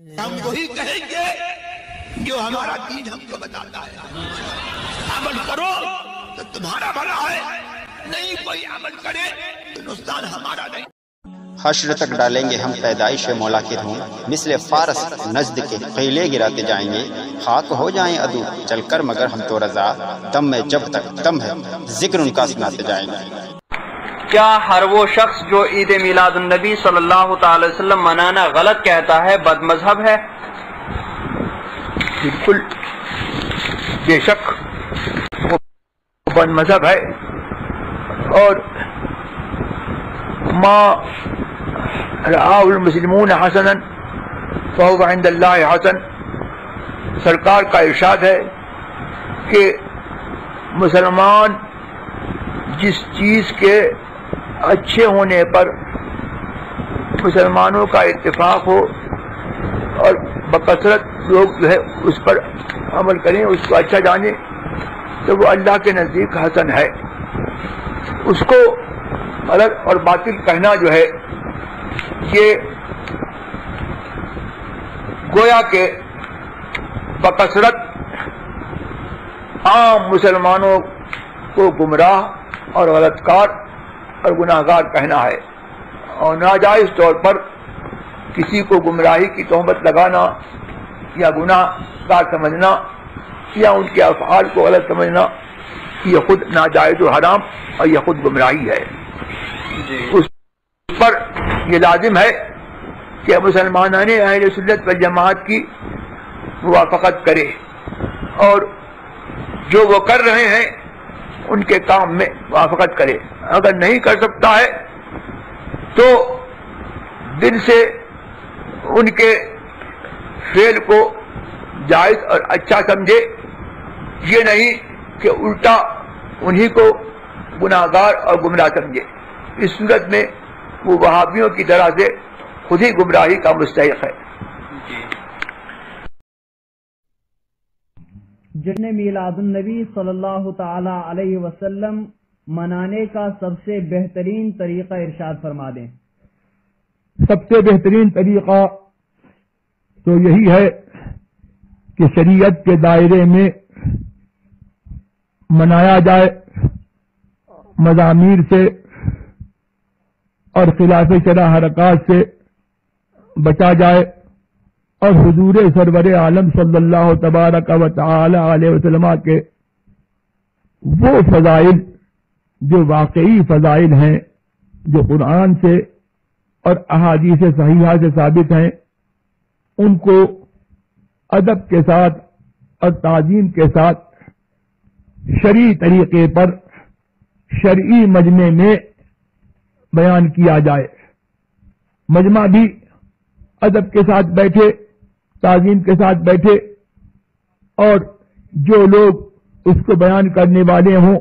ہم وہی کہیں گے جو ہمارا دین ہم کو بتاتا ہے، عمل کرو تو تمہارا بھلا ہے، نہیں کوئی عمل کرے تو نقصان ہمارا نہیں۔ حشر تک ڈالیں گے ہم پیدائش مولا کے دھوم، مثل فارس نزد کے قیلے گراتے جائیں گے، خاک ہو جائیں عدو چل کر مگر ہم تو رضا، دم میں جب تک دم ہے ذکر ان کا سناتے جائیں گے۔ کیا ہر وہ شخص جو عید میلاد النبی صلی اللہ تعالی وسلم منانا غلط کہتا ہے بد مذہب ہے؟ بالکل، بے شک وہ بد مذہب ہے، اور ما رآہ المسلمون حسنا فهو عند اللہ حسن، سرکار کا ارشاد ہے کہ مسلمان جس چیز کے اچھے ہونے پر مسلمانوں کا اتفاق ہو اور بکثرت لوگ جو ہے اس پر عمل کریں، اس کو اچھا جانیں، تو وہ اللہ کے نزدیک حسن ہے۔ اس کو غلط اور باطل کہنا جو ہے یہ گویا کہ بکثرت عام مسلمانوں کو گمراہ اور غلط کار اور گناہ گار کہنا ہے، اور ناجائز طور پر کسی کو گمراہی کی تہمت لگانا یا گناہ گار سمجھنا یا ان کے افعال کو غلط سمجھنا، یہ خود ناجائز و حرام اور یہ خود گمراہی ہے۔ اس پر یہ لازم ہے کہ مسلمانان اہل سنت والجماعت کی موافقت کرے اور جو وہ کر رہے ہیں ان کے کام میں موافقت کرے۔ اگر نہیں کر سکتا ہے تو دل سے ان کے فعل کو جائز اور اچھا سمجھے، یہ نہیں کہ الٹا انہی کو گناہ گار اور گمراہ سمجھے۔ اس صورت میں وہ وہابیوں کی طرح سے خود ہی گمراہی کا مستحق ہے۔ جشن میلاد النبی صلی اللہ تعالی علیہ وسلم منانے کا سب سے بہترین طریقہ ارشاد فرما دیں۔ سب سے بہترین طریقہ تو یہی ہے کہ شریعت کے دائرے میں منایا جائے، مضامیر سے اور خلاف شرع حرکات سے بچا جائے، اور حضور سرور عالم صلی اللہ تبارک و تعالی علیہ وسلم کے وہ فضائل جو واقعی فضائل ہیں، جو قرآن سے اور احادیث صحیحہ سے ثابت ہیں، ان کو ادب کے ساتھ اور تعظیم کے ساتھ شرعی طریقے پر شرعی مجمع میں بیان کیا جائے۔ مجمع بھی ادب کے ساتھ بیٹھے، تعظیم کے ساتھ بیٹھے، اور جو لوگ اس کو بیان کرنے والے ہوں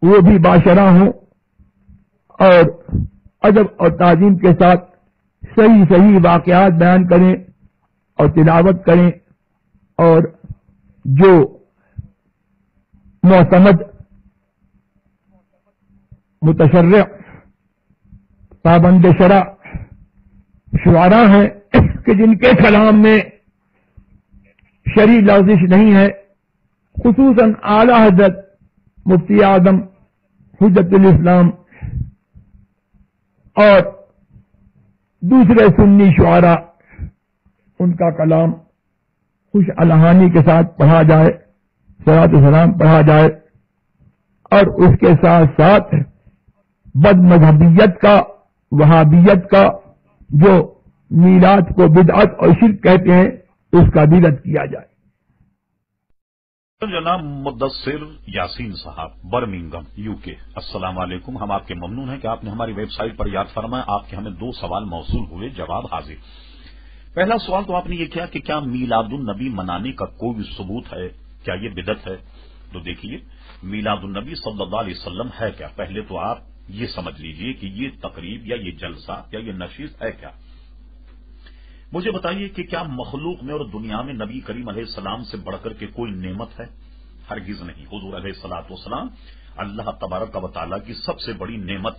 وہ بھی باشرہ ہوں، اور ادب اور تعظیم کے ساتھ صحیح صحیح واقعات بیان کریں اور تلاوت کریں، اور جو معتمد متشرع پابند شرع شعراء ہیں کہ جن کے کلام میں شرعی لغزش نہیں ہے، خصوصاً اعلی حضرت مفتی اعظم حجت الاسلام اور دوسرے سنی شعراء، ان کا کلام خوش الہانی کے ساتھ پڑھا جائے، صلاۃ و سلام پڑھا جائے، اور اس کے ساتھ ساتھ بد مذہبیت کا، وہابیت کا، جو میلاد کو بدعت اور شرک کہتے ہیں، اس کا بھی رد کیا جائے۔ جناب مدثر یاسین صاحب برمنگم UK، السلام علیکم۔ ہم آپ کے ممنون ہیں کہ آپ نے ہماری ویب سائٹ پر یاد فرمایا۔ آپ کے ہمیں 2 سوال موصول ہوئے، جواب حاضر۔ پہلا سوال تو آپ نے یہ کیا کہ کیا میلاد النبی منانے کا کوئی ثبوت ہے، کیا یہ بدعت ہے؟ تو دیکھیے، میلاد النبی صلی اللہ علیہ وسلم ہے کیا؟ پہلے تو آپ یہ سمجھ لیجئے کہ یہ تقریب یا یہ جلسہ یا یہ نشست ہے کیا؟ مجھے بتائیے کہ کیا مخلوق میں اور دنیا میں نبی کریم علیہ السلام سے بڑھ کر کے کوئی نعمت ہے؟ ہرگز نہیں۔ حضور علیہ الصلوۃ والسلام اللہ تبارک و تعالیٰ کی سب سے بڑی نعمت،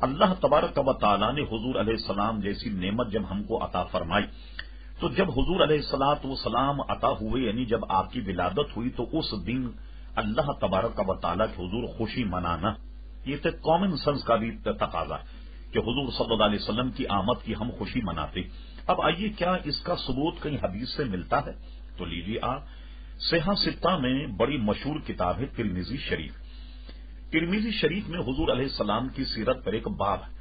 اللہ تبارک و تعالیٰ نے حضور علیہ السلام جیسی نعمت جب ہم کو عطا فرمائی تو جب حضور علیہ الصلوۃ والسلام عطا ہوئے، یعنی جب آپ کی ولادت ہوئی، تو اس دن اللہ تبارک و تعالیٰ کے حضور خوشی منانا، یہ تو کامن سینس کا بھی تقاضا ہے کہ حضور صلی اللہ علیہ وسلم کی آمد کی ہم خوشی مناتے۔ اب آئیے، کیا اس کا ثبوت کہیں حدیث سے ملتا ہے؟ تو لیجیے آپ، صحیح ستہ میں بڑی مشہور کتاب ہے ترمذی شریف۔ ترمذی شریف میں حضور علیہ السلام کی سیرت پر ایک باب ہے،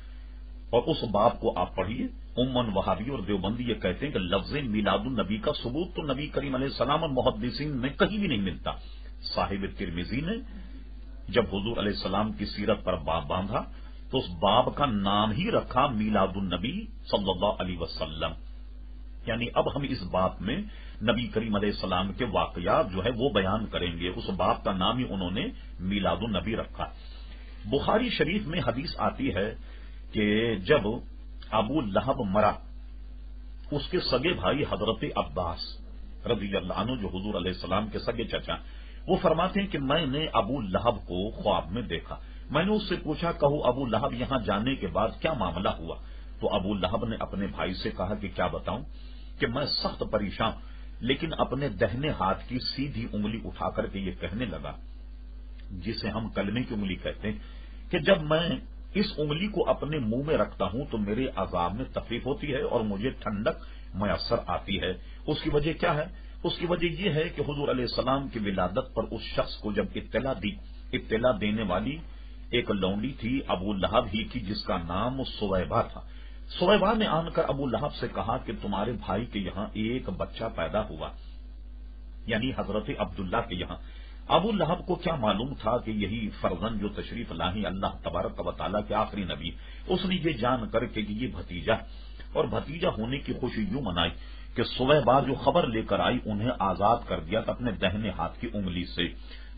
اور اس باب کو آپ پڑھیے۔ عموماً وہابی اور دیوبندی یہ کہتے ہیں کہ لفظ میلاد النبی کا ثبوت تو نبی کریم علیہ السلام اور محدثین میں کہیں بھی نہیں ملتا۔ صاحب ترمذی نے جب حضور علیہ السلام کی سیرت پر باب باندھا تو اس باب کا نام ہی رکھا میلاد النبی صلی اللہ علیہ وسلم، یعنی اب ہم اس باب میں نبی کریم علیہ السلام کے واقعات جو ہے وہ بیان کریں گے۔ اس باب کا نام ہی انہوں نے میلاد النبی رکھا۔ بخاری شریف میں حدیث آتی ہے کہ جب ابو لہب مرا، اس کے سگے بھائی حضرت عباس رضی اللہ عنہ جو حضور علیہ السلام کے سگے چچا، وہ فرماتے ہیں کہ میں نے ابو لہب کو خواب میں دیکھا۔ میں نے اس سے پوچھا، کہو ابو لہب یہاں جانے کے بعد کیا معاملہ ہوا؟ تو ابو لہب نے اپنے بھائی سے کہا کہ کیا بتاؤں کہ میں سخت پریشان، لیکن اپنے دہنے ہاتھ کی سیدھی انگلی اٹھا کر کے یہ کہنے لگا، جسے ہم کلمے کی انگلی کہتے ہیں، کہ جب میں اس انگلی کو اپنے منہ میں رکھتا ہوں تو میرے عذاب میں تکلیف ہوتی ہے اور مجھے ٹھنڈک میسر آتی ہے۔ اس کی وجہ کیا ہے؟ اس کی وجہ یہ ہے کہ حضور علیہ السلام کی ولادت پر اس شخص کو جب اطلاع دینے والی ایک لونڈی تھی ابو لہب ہی کی، جس کا نام سویبہ تھا۔ سویبہ نے آن کر ابو لہب سے کہا کہ تمہارے بھائی کے یہاں ایک بچہ پیدا ہوا، یعنی حضرت عبداللہ کے یہاں۔ ابو لہب کو کیا معلوم تھا کہ یہی فرزند جو تشریف لاہی اللہ تبارک و تعالیٰ کے آخری نبی، اس نے یہ جان کر کہ یہ بھتیجا، اور بھتیجا ہونے کی خوشی یوں منائی کہ صبح جو خبر لے کر آئی انہیں آزاد کر دیا تھا اپنے دہنے ہاتھ کی انگلی سے۔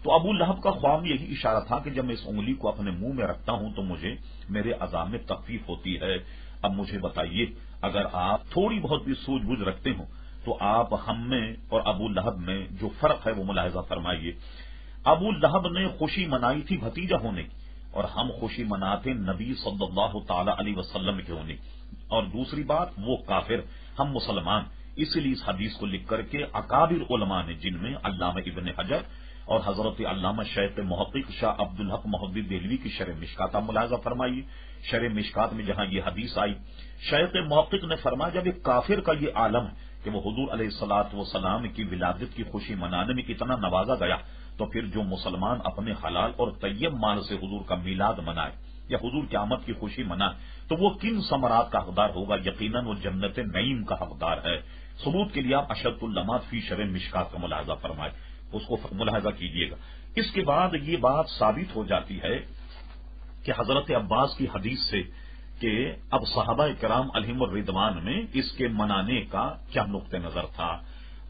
تو ابو لہب کا خواب یہی اشارہ تھا کہ جب میں اس انگلی کو اپنے منہ میں رکھتا ہوں تو مجھے میرے عذاب میں تخفیف ہوتی ہے۔ اب مجھے بتائیے، اگر آپ تھوڑی بہت بھی سوجھ بوجھ رکھتے ہوں تو آپ ہم میں اور ابو لہب میں جو فرق ہے وہ ملاحظہ فرمائیے۔ ابو لہب نے خوشی منائی تھی بھتیجا ہونے کی، اور ہم خوشی مناتے نبی صلی اللہ تعالی علیہ وسلم کے ہونے کی۔ اور دوسری بات، وہ کافر، ہم مسلمان۔ اسی لیے اس حدیث کو لکھ کر کے اکابر علماء نے، جن میں علامہ ابن حجر اور حضرت علامہ شیخ محقق شاہ عبدالحق محدث دہلوی کی شرح مشکات آپ ملاحظہ فرمائیے۔ شرح مشکات میں جہاں یہ حدیث آئی، شیخ محقق نے فرمایا جب ایک کافر کا یہ عالم ہے کہ وہ حضور علیہ الصلوۃ والسلام کی ولادت کی خوشی منانے میں اتنا نوازا گیا، تو پھر جو مسلمان اپنے حلال اور طیب مال سے حضور کا میلاد منائے یا حضور کی آمد کی خوشی منائے تو وہ کن ثمرات کا حقدار ہوگا؟ یقیناً وہ جنت نعیم کا حقدار ہے۔ ثبوت کے لیے آپ اشد اللمات فی شرح مشکات کا ملاحظہ فرمائے، اس کو ملاحظہ کیجیے گا۔ اس کے بعد یہ بات ثابت ہو جاتی ہے کہ حضرت عباس کی حدیث سے کہ اب صحابہ کرام علیہم الرضوان میں اس کے منانے کا کیا نقطہ نظر تھا۔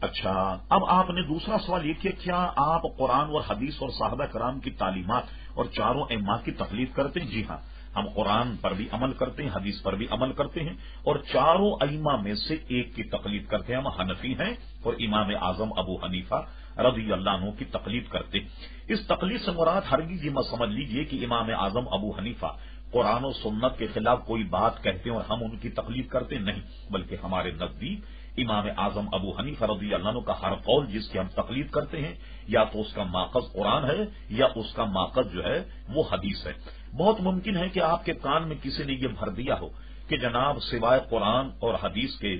اچھا، اب آپ نے دوسرا سوال یہ کیا، کیا آپ قرآن اور حدیث اور صحابہ کرام کی تعلیمات اور چاروں ائمہ کی تقلید کرتے ہیں؟ جی ہاں، ہم قرآن پر بھی عمل کرتے ہیں، حدیث پر بھی عمل کرتے ہیں، اور چاروں ائمہ میں سے ایک کی تقلید کرتے ہیں۔ ہم حنفی ہیں اور امام اعظم ابو حنیفہ رضی اللہ عنہ کی تقلید کرتے ہیں۔ اس تقلید سے مراد ہرگز یہ مت سمجھ لیجیے کہ امام اعظم ابو حنیفہ قرآن و سنت کے خلاف کوئی بات کہتے ہیں اور ہم ان کی تقلید کرتے نہیں، بلکہ ہمارے نزدیک امام اعظم ابو حنیفہ رضی اللہ عنہ کا ہر قول جس کی ہم تقلید کرتے ہیں یا تو اس کا ماخذ قرآن ہے یا اس کا ماخذ جو ہے وہ حدیث ہے۔ بہت ممکن ہے کہ آپ کے کان میں کسی نے یہ بھر دیا ہو کہ جناب سوائے قرآن اور حدیث کے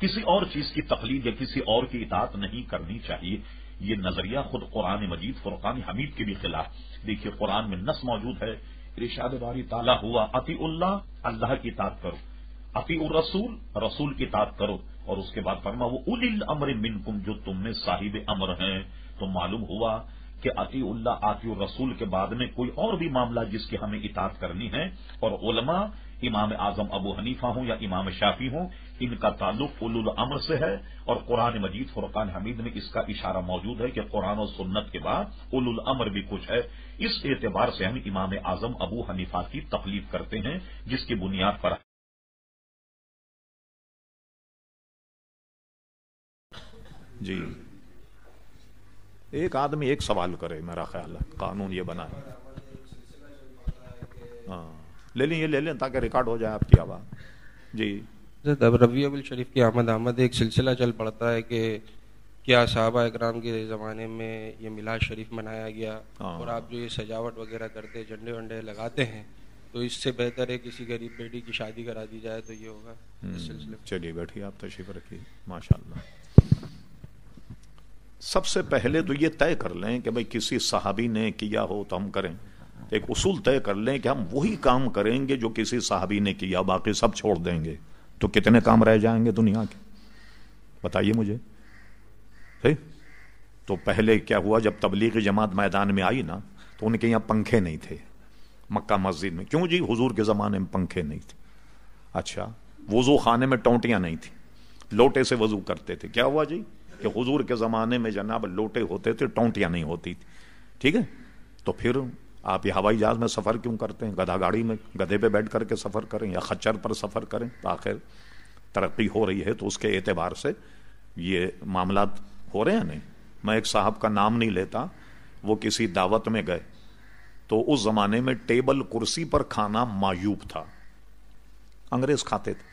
کسی اور چیز کی تقلید یا کسی اور کی اطاعت نہیں کرنی چاہیے۔ یہ نظریہ خود قرآن مجید فرقان حمید کے بھی خلاف۔ دیکھیے قرآن میں نص موجود ہے، ارشاد باری تعالیٰ ہوا اطیعوا اللہ، اللہ کی اطاعت کرو، اطیعوا الرسول، رسول کی اطاعت کرو، اور اس کے بعد فرما وہ اولی الامر منکم، جو تم میں صاحب امر ہیں۔ تو معلوم ہوا کہ اطیعوا اللہ اطیعوا الرسول کے بعد میں کوئی اور بھی معاملہ جس کی ہمیں اطاعت کرنی ہے، اور علماء امام اعظم ابو حنیفہ ہوں یا امام شافعی ہوں ان کا تعلق اولو الامر سے ہے، اور قرآن مجید فرقان حمید میں اس کا اشارہ موجود ہے کہ قرآن و سنت کے بعد اولو الامر بھی کچھ ہے۔ اس اعتبار سے ہم امام اعظم ابو حنیفہ کی تقلید کرتے ہیں، جس کی بنیاد پر جی ایک آدمی ایک سوال کرے، میرا خیال ہے قانون یہ بنا ہے، ہاں لے لیں، یہ لے لیں تاکہ ریکارڈ ہو جائے آپ کی آواز۔ جی اب ربیع الاول شریف کی آمد ایک سلسلہ چل پڑتا ہے کہ کیا صحابہ اکرام کے زمانے میں یہ میلاد شریف منایا گیا، اور آپ جو یہ سجاوٹ وغیرہ کرتے جھنڈے ونڈے لگاتے ہیں تو اس سے بہتر ہے کسی غریب بیٹی کی شادی کرا دی جائے تو یہ ہوگا اس سلسلے میں۔ چلیے بیٹھیے، آپ تشریف رکھیے۔ ماشاءاللہ، سب سے پہلے تو یہ طے کر لیں کہ بھئی کسی صحابی نے کیا ہو تو ہم کریں، ایک اصول طے کر لیں کہ ہم وہی کام کریں گے جو کسی صحابی نے کیا، باقی سب چھوڑ دیں گے، تو کتنے کام رہ جائیں گے دنیا کے؟ بتائیے مجھے۔ تو پہلے کیا ہوا، جب تبلیغی جماعت میدان میں آئی نا تو ان کے یہاں پنکھے نہیں تھے مکہ مسجد میں۔ کیوں جی؟ حضور کے زمانے میں پنکھے نہیں تھے۔ اچھا، وضو خانے میں ٹونٹیاں نہیں تھیں، لوٹے سے وضو کرتے تھے۔ کیا ہوا جی کہ حضور کے زمانے میں جناب لوٹے ہوتے تھے، ٹونٹیاں نہیں ہوتی تھی، ٹھیک ہے؟ تو پھر آپ یہ ہوائی جہاز میں سفر کیوں کرتے ہیں؟ گدھا گاڑی میں گدھے پہ بیٹھ کر کے سفر کریں یا خچر پر سفر کریں۔ آخر ترقی ہو رہی ہے تو اس کے اعتبار سے یہ معاملات ہو رہے ہیں۔ نہیں، میں ایک صاحب کا نام نہیں لیتا، وہ کسی دعوت میں گئے تو اس زمانے میں ٹیبل کرسی پر کھانا معیوب تھا، انگریز کھاتے تھے۔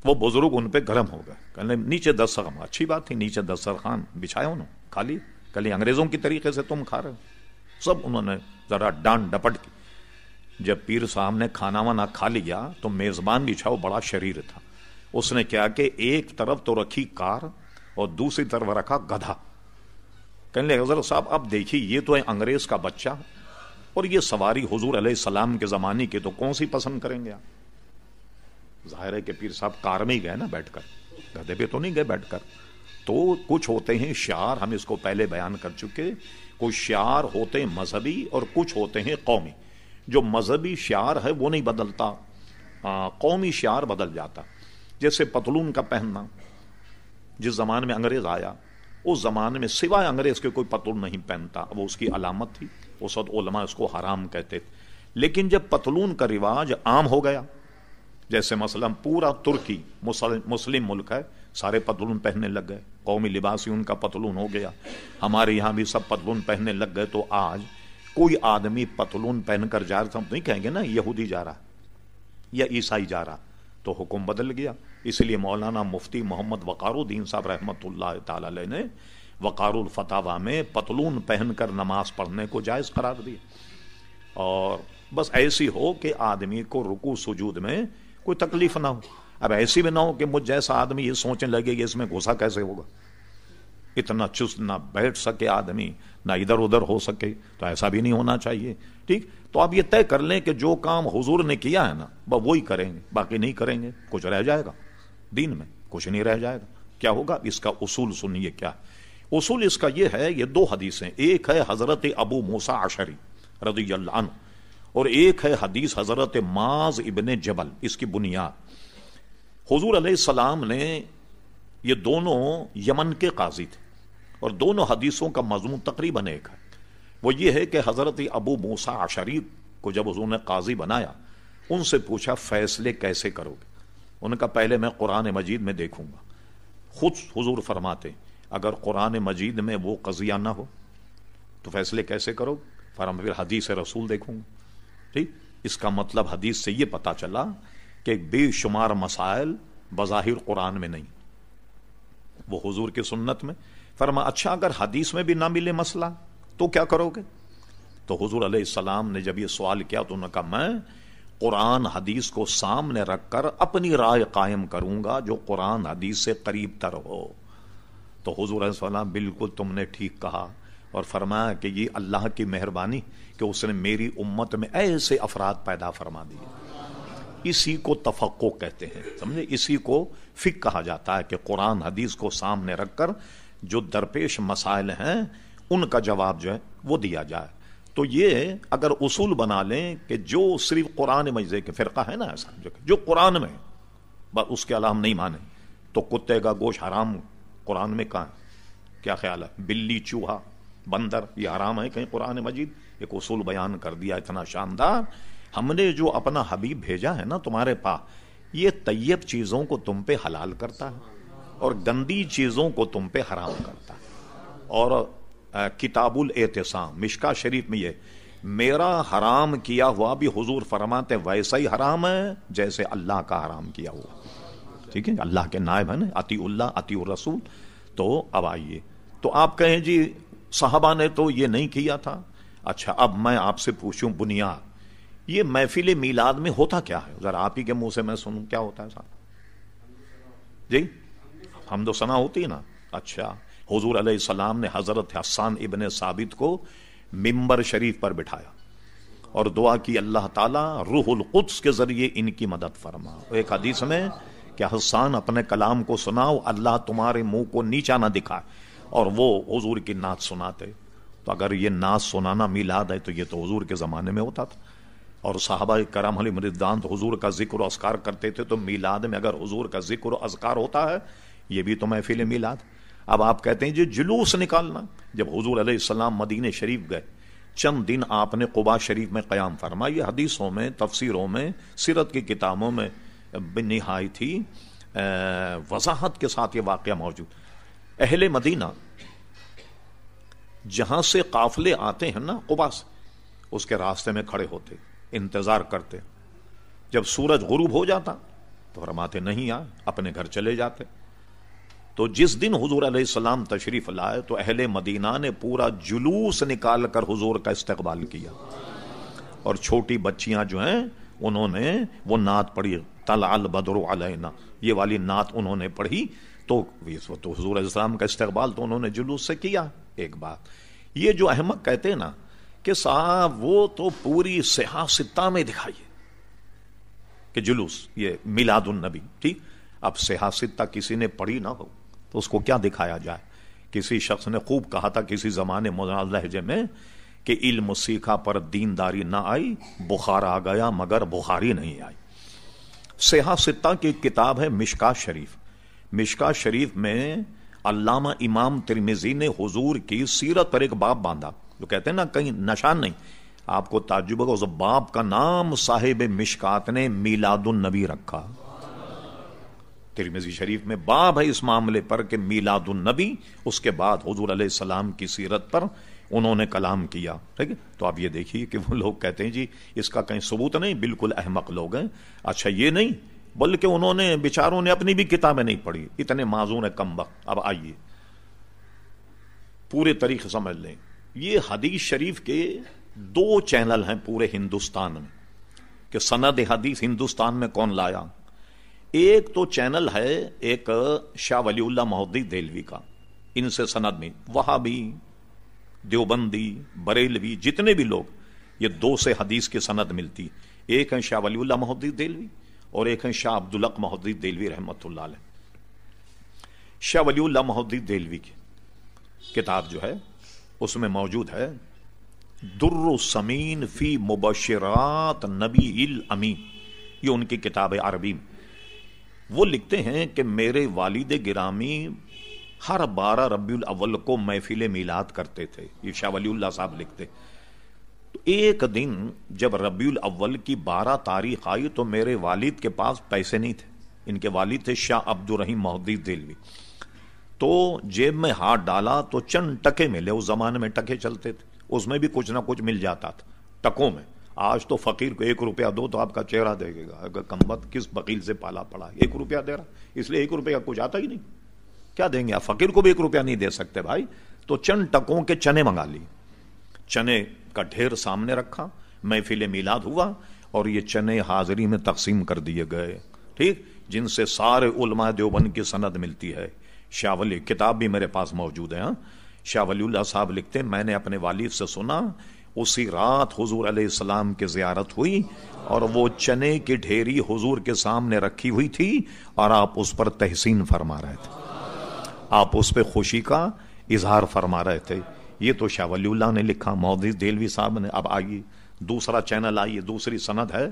وہ بزرگ ان پہ گرم ہو گئے، کہنے نیچے دسترخوان، اچھی بات تھی، نیچے دسترخوان بچھایا انہوں نے، کھا لی، کل انگریزوں کی طریقے سے تم کھا رہے ہو۔ سب انہوں نے ذرا ڈانٹ ڈپٹ کی۔ جب پیر صاحب نے کھانا وانا کھا لیا تو میزبان بچھاؤ بڑا شریر تھا، اس نے کیا کہ ایک طرف تو رکھی کار اور دوسری طرف رکھا گدھا۔ کہنے لگے حضرت صاحب اب دیکھیے یہ تو ہے انگریز کا بچہ اور یہ سواری حضور علیہ السلام کے زمانے کی، تو کون سی پسند کریں گے آپ؟ ظاہر ہے کہ پیر صاحب کار میں ہی گئے نا بیٹھ کر، گدھے پہ تو نہیں گئے بیٹھ کر۔ تو کچھ ہوتے ہیں شعار، ہم اس کو پہلے بیان کر چکے، کچھ شعار ہوتے ہیں مذہبی اور کچھ ہوتے ہیں قومی۔ جو مذہبی شعار ہے وہ نہیں بدلتا، قومی شعار بدل جاتا۔ جیسے پتلون کا پہننا، جس زمانے میں انگریز آیا اس زمانے میں سوائے انگریز کے کوئی پتلون نہیں پہنتا، وہ اس کی علامت تھی، اس وقت علماء اس کو حرام کہتے تھے۔ لیکن جب پتلون کا رواج عام ہو گیا، جیسے مثلا پورا ترکی مسلم ملک ہے، سارے پتلون پہننے لگ گئے، قومی لباس ہی ان کا پتلون ہو گیا، ہمارے یہاں بھی سب پتلون پہننے لگ گئے، تو آج کوئی آدمی پتلون پہن کر جا رہا، ہم نہیں کہیں گے نا یہودی جا رہا یا عیسائی جا رہا، تو حکم بدل گیا۔ اس لیے مولانا مفتی محمد وقار الدین صاحب رحمۃ اللہ تعالی علیہ نے وقار الفتاوی میں پتلون پہن کر نماز پڑھنے کو جائز قرار دیا، اور بس ایسی ہو کہ آدمی کو رکوع سجود میں کوئی تکلیف نہ ہو۔ اب ایسی بھی نہ ہو کہ مجھ جیسا آدمی یہ سوچنے لگے کہ اس میں گھسا کیسے ہوگا، اتنا چست نہ بیٹھ سکے آدمی، نہ ادھر ادھر ہو سکے، تو ایسا بھی نہیں ہونا چاہیے، ٹھیک؟ تو آپ یہ طے کر لیں کہ جو کام حضور نے کیا ہے نا وہی کریں گے، باقی نہیں کریں گے، کچھ رہ جائے گا دین میں، کچھ نہیں رہ جائے گا۔ کیا ہوگا؟ اس کا اصول سنیے کیا ہے۔ اصول اس کا یہ ہے، یہ دو حدیثیں، ایک ہے حضرت ابو موسیٰ اشعری رضی اللہ عنہ اور ایک ہے حدیث حضرت معاذ ابن جبل۔ اس کی بنیاد حضور علیہ السلام نے، یہ دونوں یمن کے قاضی تھے اور دونوں حدیثوں کا مضمون تقریباً ایک ہے، وہ یہ ہے کہ حضرت ابو موسیٰ اشعری کو جب حضور نے قاضی بنایا، ان سے پوچھا فیصلے کیسے کرو گے؟ ان کا پہلے میں قرآن مجید میں دیکھوں گا۔ خود حضور فرماتے اگر قرآن مجید میں وہ قضیہ نہ ہو تو فیصلے کیسے کرو؟ فرمایا پھر حدیث رسول دیکھوں گا، ٹھیک؟ اس کا مطلب حدیث سے یہ پتا چلا کہ بے شمار مسائل بظاہر قرآن میں نہیں، وہ حضور کی سنت میں۔ فرمایا اچھا اگر حدیث میں بھی نہ ملے مسئلہ تو کیا کرو گے؟ تو حضور علیہ السلام نے جب یہ سوال کیا تو انہوں نے کہا میں قرآن حدیث کو سامنے رکھ کر اپنی رائے قائم کروں گا جو قرآن حدیث سے قریب تر ہو۔ تو حضور علیہ السلام بالکل تم نے ٹھیک کہا، اور فرمایا کہ یہ اللہ کی مہربانی کہ اس نے میری امت میں ایسے افراد پیدا فرما دیے۔ اسی کو تفقہ کہتے ہیں، سمجھے؟ اسی کو فقہ کہا جاتا ہے کہ قرآن حدیث کو سامنے رکھ کر جو درپیش مسائل ہیں ان کا جواب جو ہے وہ دیا جائے۔ تو یہ اگر اصول بنا لیں کہ جو صرف قرآن مجید کے فرقہ ہے نا ایسا جو قرآن میں بس اس کے علاوہ ہم نہیں مانیں، تو کتے کا گوشت حرام قرآن میں کہاں ہے؟ کیا خیال ہے؟ بلی، چوہا، بندر یہ حرام ہے کہیں قرآن مجید؟ ایک اصول بیان کر دیا اتنا شاندار۔ ہم نے جو اپنا حبیب بھیجا ہے نا تمہارے پاس، یہ طیب چیزوں کو تم پہ حلال کرتا ہے اور گندی چیزوں کو تم پہ حرام کرتا ہے۔ اور کتاب الاعتصام مشکا شریف میں یہ میرا حرام کیا ہوا بھی حضور فرماتے ویسا ہی حرام ہے جیسے اللہ کا حرام کیا ہوا، ٹھیک ہے، اللہ کے نائب ہیں نا، اطیع اللہ اطیع الرسول. تو اب آئیے، تو آپ کہیں جی صحابہ نے تو یہ نہیں کیا تھا. اچھا اب میں آپ سے پوچھوں بنیاد، یہ محفل میلاد میں ہوتا کیا ہے؟ ذرا آپ ہی کے منہ سے میں سنوں کیا ہوتا ہے صاحب جی؟ حمد و ثنا ہوتی ہے نا. اچھا، حضور علیہ السلام نے حضرت حسان ابن ثابت کو ممبر شریف پر بٹھایا اور دعا کی اللہ تعالیٰ روح القدس کے ذریعے ان کی مدد فرما. ایک حدیث میں کہ حسان اپنے کلام کو سناؤ، اللہ تمہارے منہ کو نیچا نہ دکھائے، اور وہ حضور کی نعت سناتے. تو اگر یہ نعت سنانا میلاد ہے تو یہ تو حضور کے زمانے میں ہوتا تھا. اور صحابہ کرام علیہم رضوان تو حضور کا ذکر و اذکار کرتے تھے. تو میلاد میں اگر حضور کا ذکر و اذکار ہوتا ہے یہ بھی تو محفل میلاد. اب آپ کہتے ہیں جی جلوس نکالنا. جب حضور علیہ السلام مدینہ شریف گئے، چند دن آپ نے قباء شریف میں قیام فرمایا. یہ حدیثوں میں، تفسیروں میں، سیرت کی کتابوں میں نہایت ہی وضاحت کے ساتھ یہ واقعہ موجود. اہل مدینہ جہاں سے قافلے آتے ہیں نا قباء سے، اس کے راستے میں کھڑے ہوتے، انتظار کرتے. جب سورج غروب ہو جاتا تو فرماتے نہیں آئے، اپنے گھر چلے جاتے. تو جس دن حضور علیہ السلام تشریف لائے تو اہل مدینہ نے پورا جلوس نکال کر حضور کا استقبال کیا. اور چھوٹی بچیاں جو ہیں انہوں نے وہ نعت پڑھی، طلع البدر علینا، یہ والی نعت انہوں نے پڑھی. تو حضور علیہ السلام کا استقبال تو انہوں نے جلوس سے کیا. ایک بات یہ جو احمق کہتے ہیں نا کہ صاحب وہ تو پوری صحاح ستہ میں دکھائیے کہ جلوس یہ میلاد النبی، ٹھیک. اب صحاح ستہ کسی نے پڑھی نہ ہو تو اس کو کیا دکھایا جائے؟ کسی شخص نے خوب کہا تھا کسی زمانے مولانا لہجے میں کہ علم سیکھا پر دینداری نہ آئی، بخار آ گیا مگر بخاری نہیں آئی. صحاح ستہ کی کتاب ہے مشکات شریف. مشکات شریف میں علامہ امام ترمذی نے حضور کی سیرت پر ایک باب باندھا. جو کہتے ہیں نا کہیں نشان نہیں، آپ کو تعجب ہوگا اس باب کا نام صاحب مشکات نے میلاد النبی رکھا. ترمذی شریف میں باب ہے اس معاملے پر کہ میلاد النبی، اس کے بعد حضور علیہ السلام کی سیرت پر انہوں نے کلام کیا. ٹھیک ہے، تو آپ یہ دیکھیے کہ وہ لوگ کہتے ہیں جی اس کا کہیں ثبوت نہیں، بالکل احمق لوگ ہیں. اچھا یہ نہیں بلکہ انہوں نے بیچاروں نے اپنی بھی کتابیں نہیں پڑھی، اتنے معذور ہیں کم وقت. اب آئیے پورے طریقے سمجھ لیں. یہ حدیث شریف کے 2 چینل ہیں پورے ہندوستان میں کہ سند حدیث ہندوستان میں کون لایا. ایک تو چینل ہے ایک شاہ ولی اللہ محدث دہلوی کا، ان سے سند میں وہابی، دیوبندی، بریلوی، جتنے بھی لوگ یہ 2 سے حدیث کی سند ملتی. ایک ہے شاہ ولی اللہ محدث دہلوی اور ایک ہے شاہ عبدالحق محدث دہلوی رحمۃ اللہ علیہ. شاہ ولی اللہ محدث دہلوی کی کتاب جو ہے اس میں موجود ہے در السمین فی مبشرات نبی الامین، یہ ان کی کتاب ہے عربی میں. وہ لکھتے ہیں کہ میرے والد گرامی ہر 12 ربیع الاول کو محفل میلاد کرتے تھے. یہ شاہ ولی اللہ صاحب لکھتے. تو ایک دن جب ربیع الاول کی 12 تاریخ آئی تو میرے والد کے پاس پیسے نہیں تھے. ان کے والد تھے شاہ عبد الرحیم محدث دہلوی. تو جیب میں ہاتھ ڈالا تو چند ٹکے ملے. اس زمانے میں ٹکے چلتے تھے، اس میں بھی کچھ نہ کچھ مل جاتا تھا ٹکوں میں. آج تو فقیر کو 1 روپیہ دو تو آپ کا چہرہ دیکھے گا اگر کمبخت کس بخیل سے پالا پڑا 1 روپیہ دے رہا، اس لیے 1 روپیہ کچھ آتا ہی نہیں. کیا دیں گے آپ؟ فقیر کو بھی 1 روپیہ نہیں دے سکتے بھائی. تو چند ٹکوں کے چنے منگا لی، چنے کا ڈھیر سامنے رکھا، محفل میلاد ہوا اور یہ چنے حاضری میں تقسیم کر دیے گئے. ٹھیک، جن سے سارے علماء دیوبند کی سند ملتی ہے. شاہ ولی کتاب بھی میرے پاس موجود ہے. شاہ ولی اللہ صاحب لکھتے میں نے اپنے والد سے سنا اسی رات حضور علیہ السلام کی زیارت ہوئی اور وہ چنے کی ڈھیری حضور کے سامنے رکھی ہوئی تھی اور آپ اس پر تحسین فرما رہے تھے، آپ اس پہ خوشی کا اظہار فرما رہے تھے. یہ تو شاہ ولی اللہ نے لکھا، محدث دہلوی صاحب نے. اب آئیے دوسرا چینل، آئیے دوسری سند ہے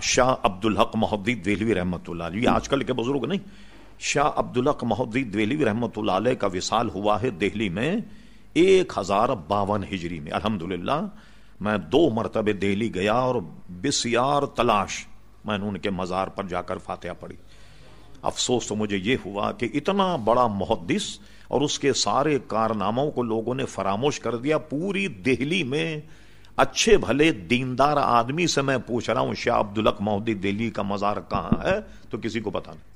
شاہ عبدالحق محدث دہلوی رحمۃ اللہ علیہ. یہ آج کل کے بزرگ نہیں، شاہ عبدالحق محدث دہلوی رحمۃ اللہ علیہ کا وصال ہوا ہے دہلی میں 1052 ہجری میں. الحمدللہ میں 2 مرتبہ دہلی گیا اور بسیار تلاش میں نے ان کے مزار پر جا کر فاتحہ پڑھی. افسوس تو مجھے یہ ہوا کہ اتنا بڑا محدث اور اس کے سارے کارناموں کو لوگوں نے فراموش کر دیا. پوری دہلی میں اچھے بھلے دیندار آدمی سے میں پوچھ رہا ہوں شاہ عبدالحق محدث دہلوی کا مزار کہاں ہے تو کسی کو پتا نہیں.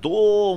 2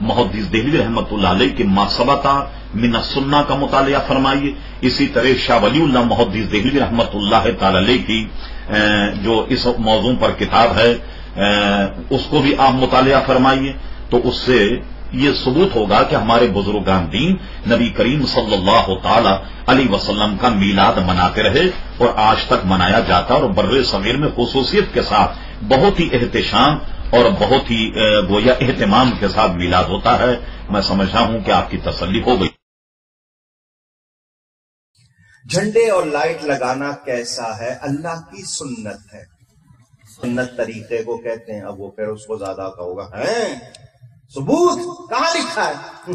محدث دہلوی رحمۃ اللہ علیہ کے ما ثبت من السنہ کا مطالعہ فرمائیے. اسی طرح شاہ ولی اللہ محدث دہلوی رحمۃ اللہ تعالی علیہ کی جو اس موضوع پر کتاب ہے اس کو بھی آپ مطالعہ فرمائیے. تو اس سے یہ ثبوت ہوگا کہ ہمارے بزرگان دین نبی کریم صلی اللہ تعالی علیہ وسلم کا میلاد مناتے رہے اور آج تک منایا جاتا اور بر صغیر میں خصوصیت کے ساتھ بہت ہی احتشام اور بہت ہی گویا اہتمام کے ساتھ میلاد ہوتا ہے. میں سمجھتا ہوں کہ آپ کی تسلی ہو گئی. جھنڈے اور لائٹ لگانا کیسا ہے؟ اللہ کی سنت ہے. سنت طریقے کو کہتے ہیں. اب وہ پھر اس کو زیادہ کہوگا ثبوت کہاں لکھا ہے؟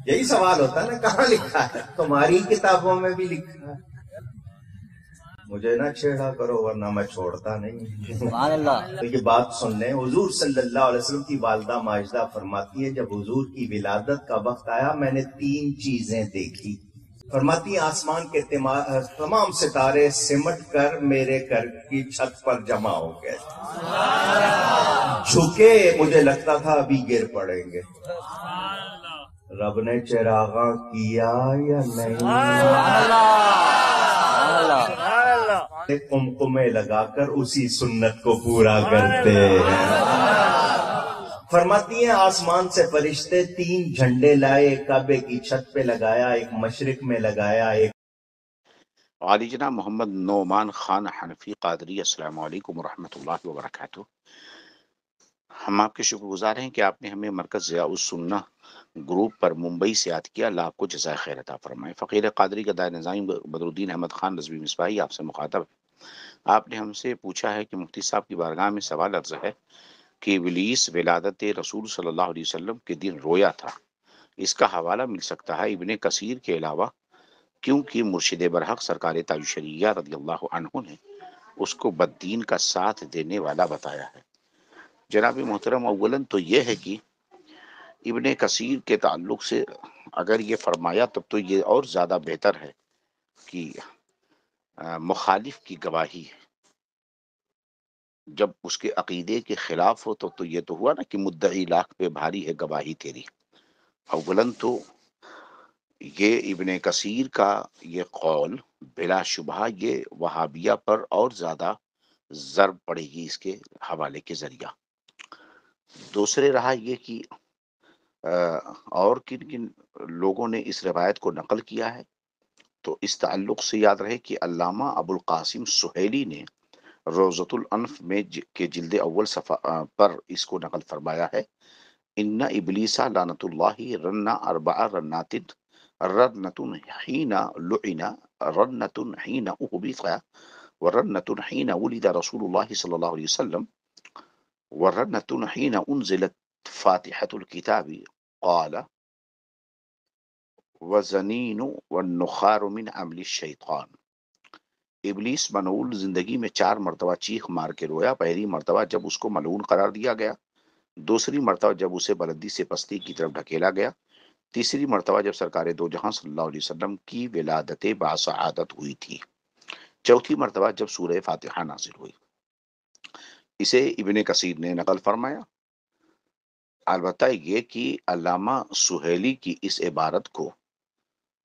یہی سوال ہوتا ہے نا، کہاں لکھا ہے؟ تمہاری کتابوں میں بھی لکھا ہے. مجھے نہ چھیڑا کرو ورنہ میں چھوڑتا نہیں. سبحان اللہ. تو یہ بات سن لیں، حضور صلی اللہ علیہ وسلم کی والدہ ماجدہ فرماتی ہے جب حضور کی ولادت کا وقت آیا میں نے 3 چیزیں دیکھی. فرماتی آسمان کے تمام ستارے سمٹ کر میرے گھر کی چھت پر جمع ہو گئے. جھکے، مجھے لگتا تھا ابھی گر پڑیں گے. رب نے چراغاں کیا یا نہیں؟ قمقمے لگا کر اسی سنت کو پورا کرتے ہیں. فرماتی ہیں آسمان سے فرشتے 3 جھنڈے لائے، ایک کعبے کی چھت پہ لگایا، ایک مشرق میں لگایا، ایک عالی جناب محمد نعمان خان حنفی قادری. السلام علیکم ورحمۃ اللہ وبرکاتہ. ہم آپ کے شکر گزار ہیں کہ آپ نے ہمیں مرکز ضیاء السنہ گروپ پر ممبئی سے یاد کیا. اللہ آپ کو جزائے خیر عطا فرمائے. فقیر قادری کا دائر نظام بدر الدین احمد خان رضوی مصباحی آپ سے مخاطب ہے. آپ نے ہم سے پوچھا ہے کہ مفتی صاحب کی بارگاہ میں سوال عرض ہے کہ ابلیس ولادت رسول صلی اللہ علیہ وسلم کے دن رویا تھا. اس کا حوالہ مل سکتا ہے ابن کثیر کے علاوہ، کیونکہ مرشد برحق سرکار تاج شریعہ رضی اللہ عنہ نے اس کو بددین کا ساتھ دینے والا بتایا ہے. جناب محترم، اولاً تو یہ ہے کہ ابن کثیر کے تعلق سے اگر یہ فرمایا تب تو یہ اور زیادہ بہتر ہے کہ مخالف کی گواہی ہے. جب اس کے عقیدے کے خلاف ہو تو یہ تو ہوا نا کہ مدعی لاکھ پہ بھاری ہے گواہی تیری. اولاً تو یہ ابن کثیر کا یہ قول بلا شبہ یہ وہابیہ پر اور زیادہ ضرب پڑے گی اس کے حوالے کے ذریعہ. دوسرے رہا یہ کہ اور کن کن لوگوں نے اس روایت کو نقل کیا ہے، تو اس تعلق سے یاد رہے کہ علامہ ابو القاسم سہیلی نے روضۃ الانف میں کے جلد اول صفحہ پر اس کو نقل فرمایا ہے. ان ابلیس لعنت اللہ رن 4 رنات رنۃ حین لعن رنۃ حین احبط ورنۃ حین ولد رسول اللہ صلی اللہ علیہ وسلم ورنۃ حین انزلت فاتحة الكتاب قال وزنین والنخار من عمل الشیطان. ابلیس ملعون زندگی میں 4 مرتبہ چیخ مار کے رویا. پہلی مرتبہ جب اس کو ملعون قرار دیا گیا، دوسری مرتبہ جب اسے بلندی سے پستی کی طرف ڈھکیلا گیا، تیسری مرتبہ جب سرکار دو جہاں صلی اللہ علیہ وسلم کی ولادت باسعادت ہوئی تھی، چوتھی مرتبہ جب سورہ فاتحہ نازل ہوئی. اسے ابن کثیر نے نقل فرمایا. البتہ یہ کہ علامہ سہیلی کی اس عبارت کو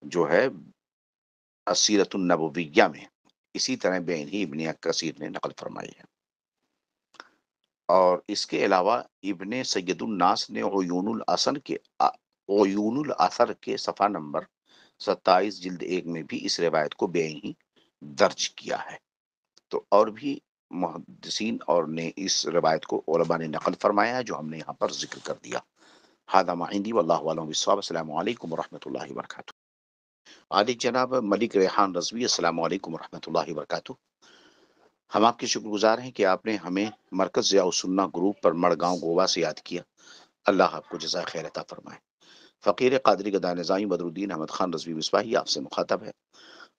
جو ہے السیرۃ النبویہ میں اسی طرح بین ہی ابن کثیر نے نقل فرمائی ہے. اور اس کے علاوہ ابن سید الناس نے عیون الاثر کے صفحہ نمبر 27 جلد 1 میں بھی اس روایت کو بین ہی درج کیا ہے. تو اور بھی محدثین اور نے اس روایت کو علماء نے نقل فرمایا ہے جو ہم نے یہاں پر ذکر کر دیا. ھذا ما عندی واللہ اعلم بالصواب. السلام علیکم ورحمۃ اللہ وبرکاتہ. عالی جناب ملک ریحان رضوی السلام علیکم ورحمۃ اللہ وبرکاتہ. ہم آپ کے شکر گزار ہیں کہ آپ نے ہمیں مرکز ضیاء السنہ گروپ پر مڑگاؤں گووا سے یاد کیا. اللہ آپ کو جزائے خیر عطا فرمائے. فقیر قادری گدا نظامی بدر الدین احمد خان رضوی مصباحی آپ سے مخاطب ہے.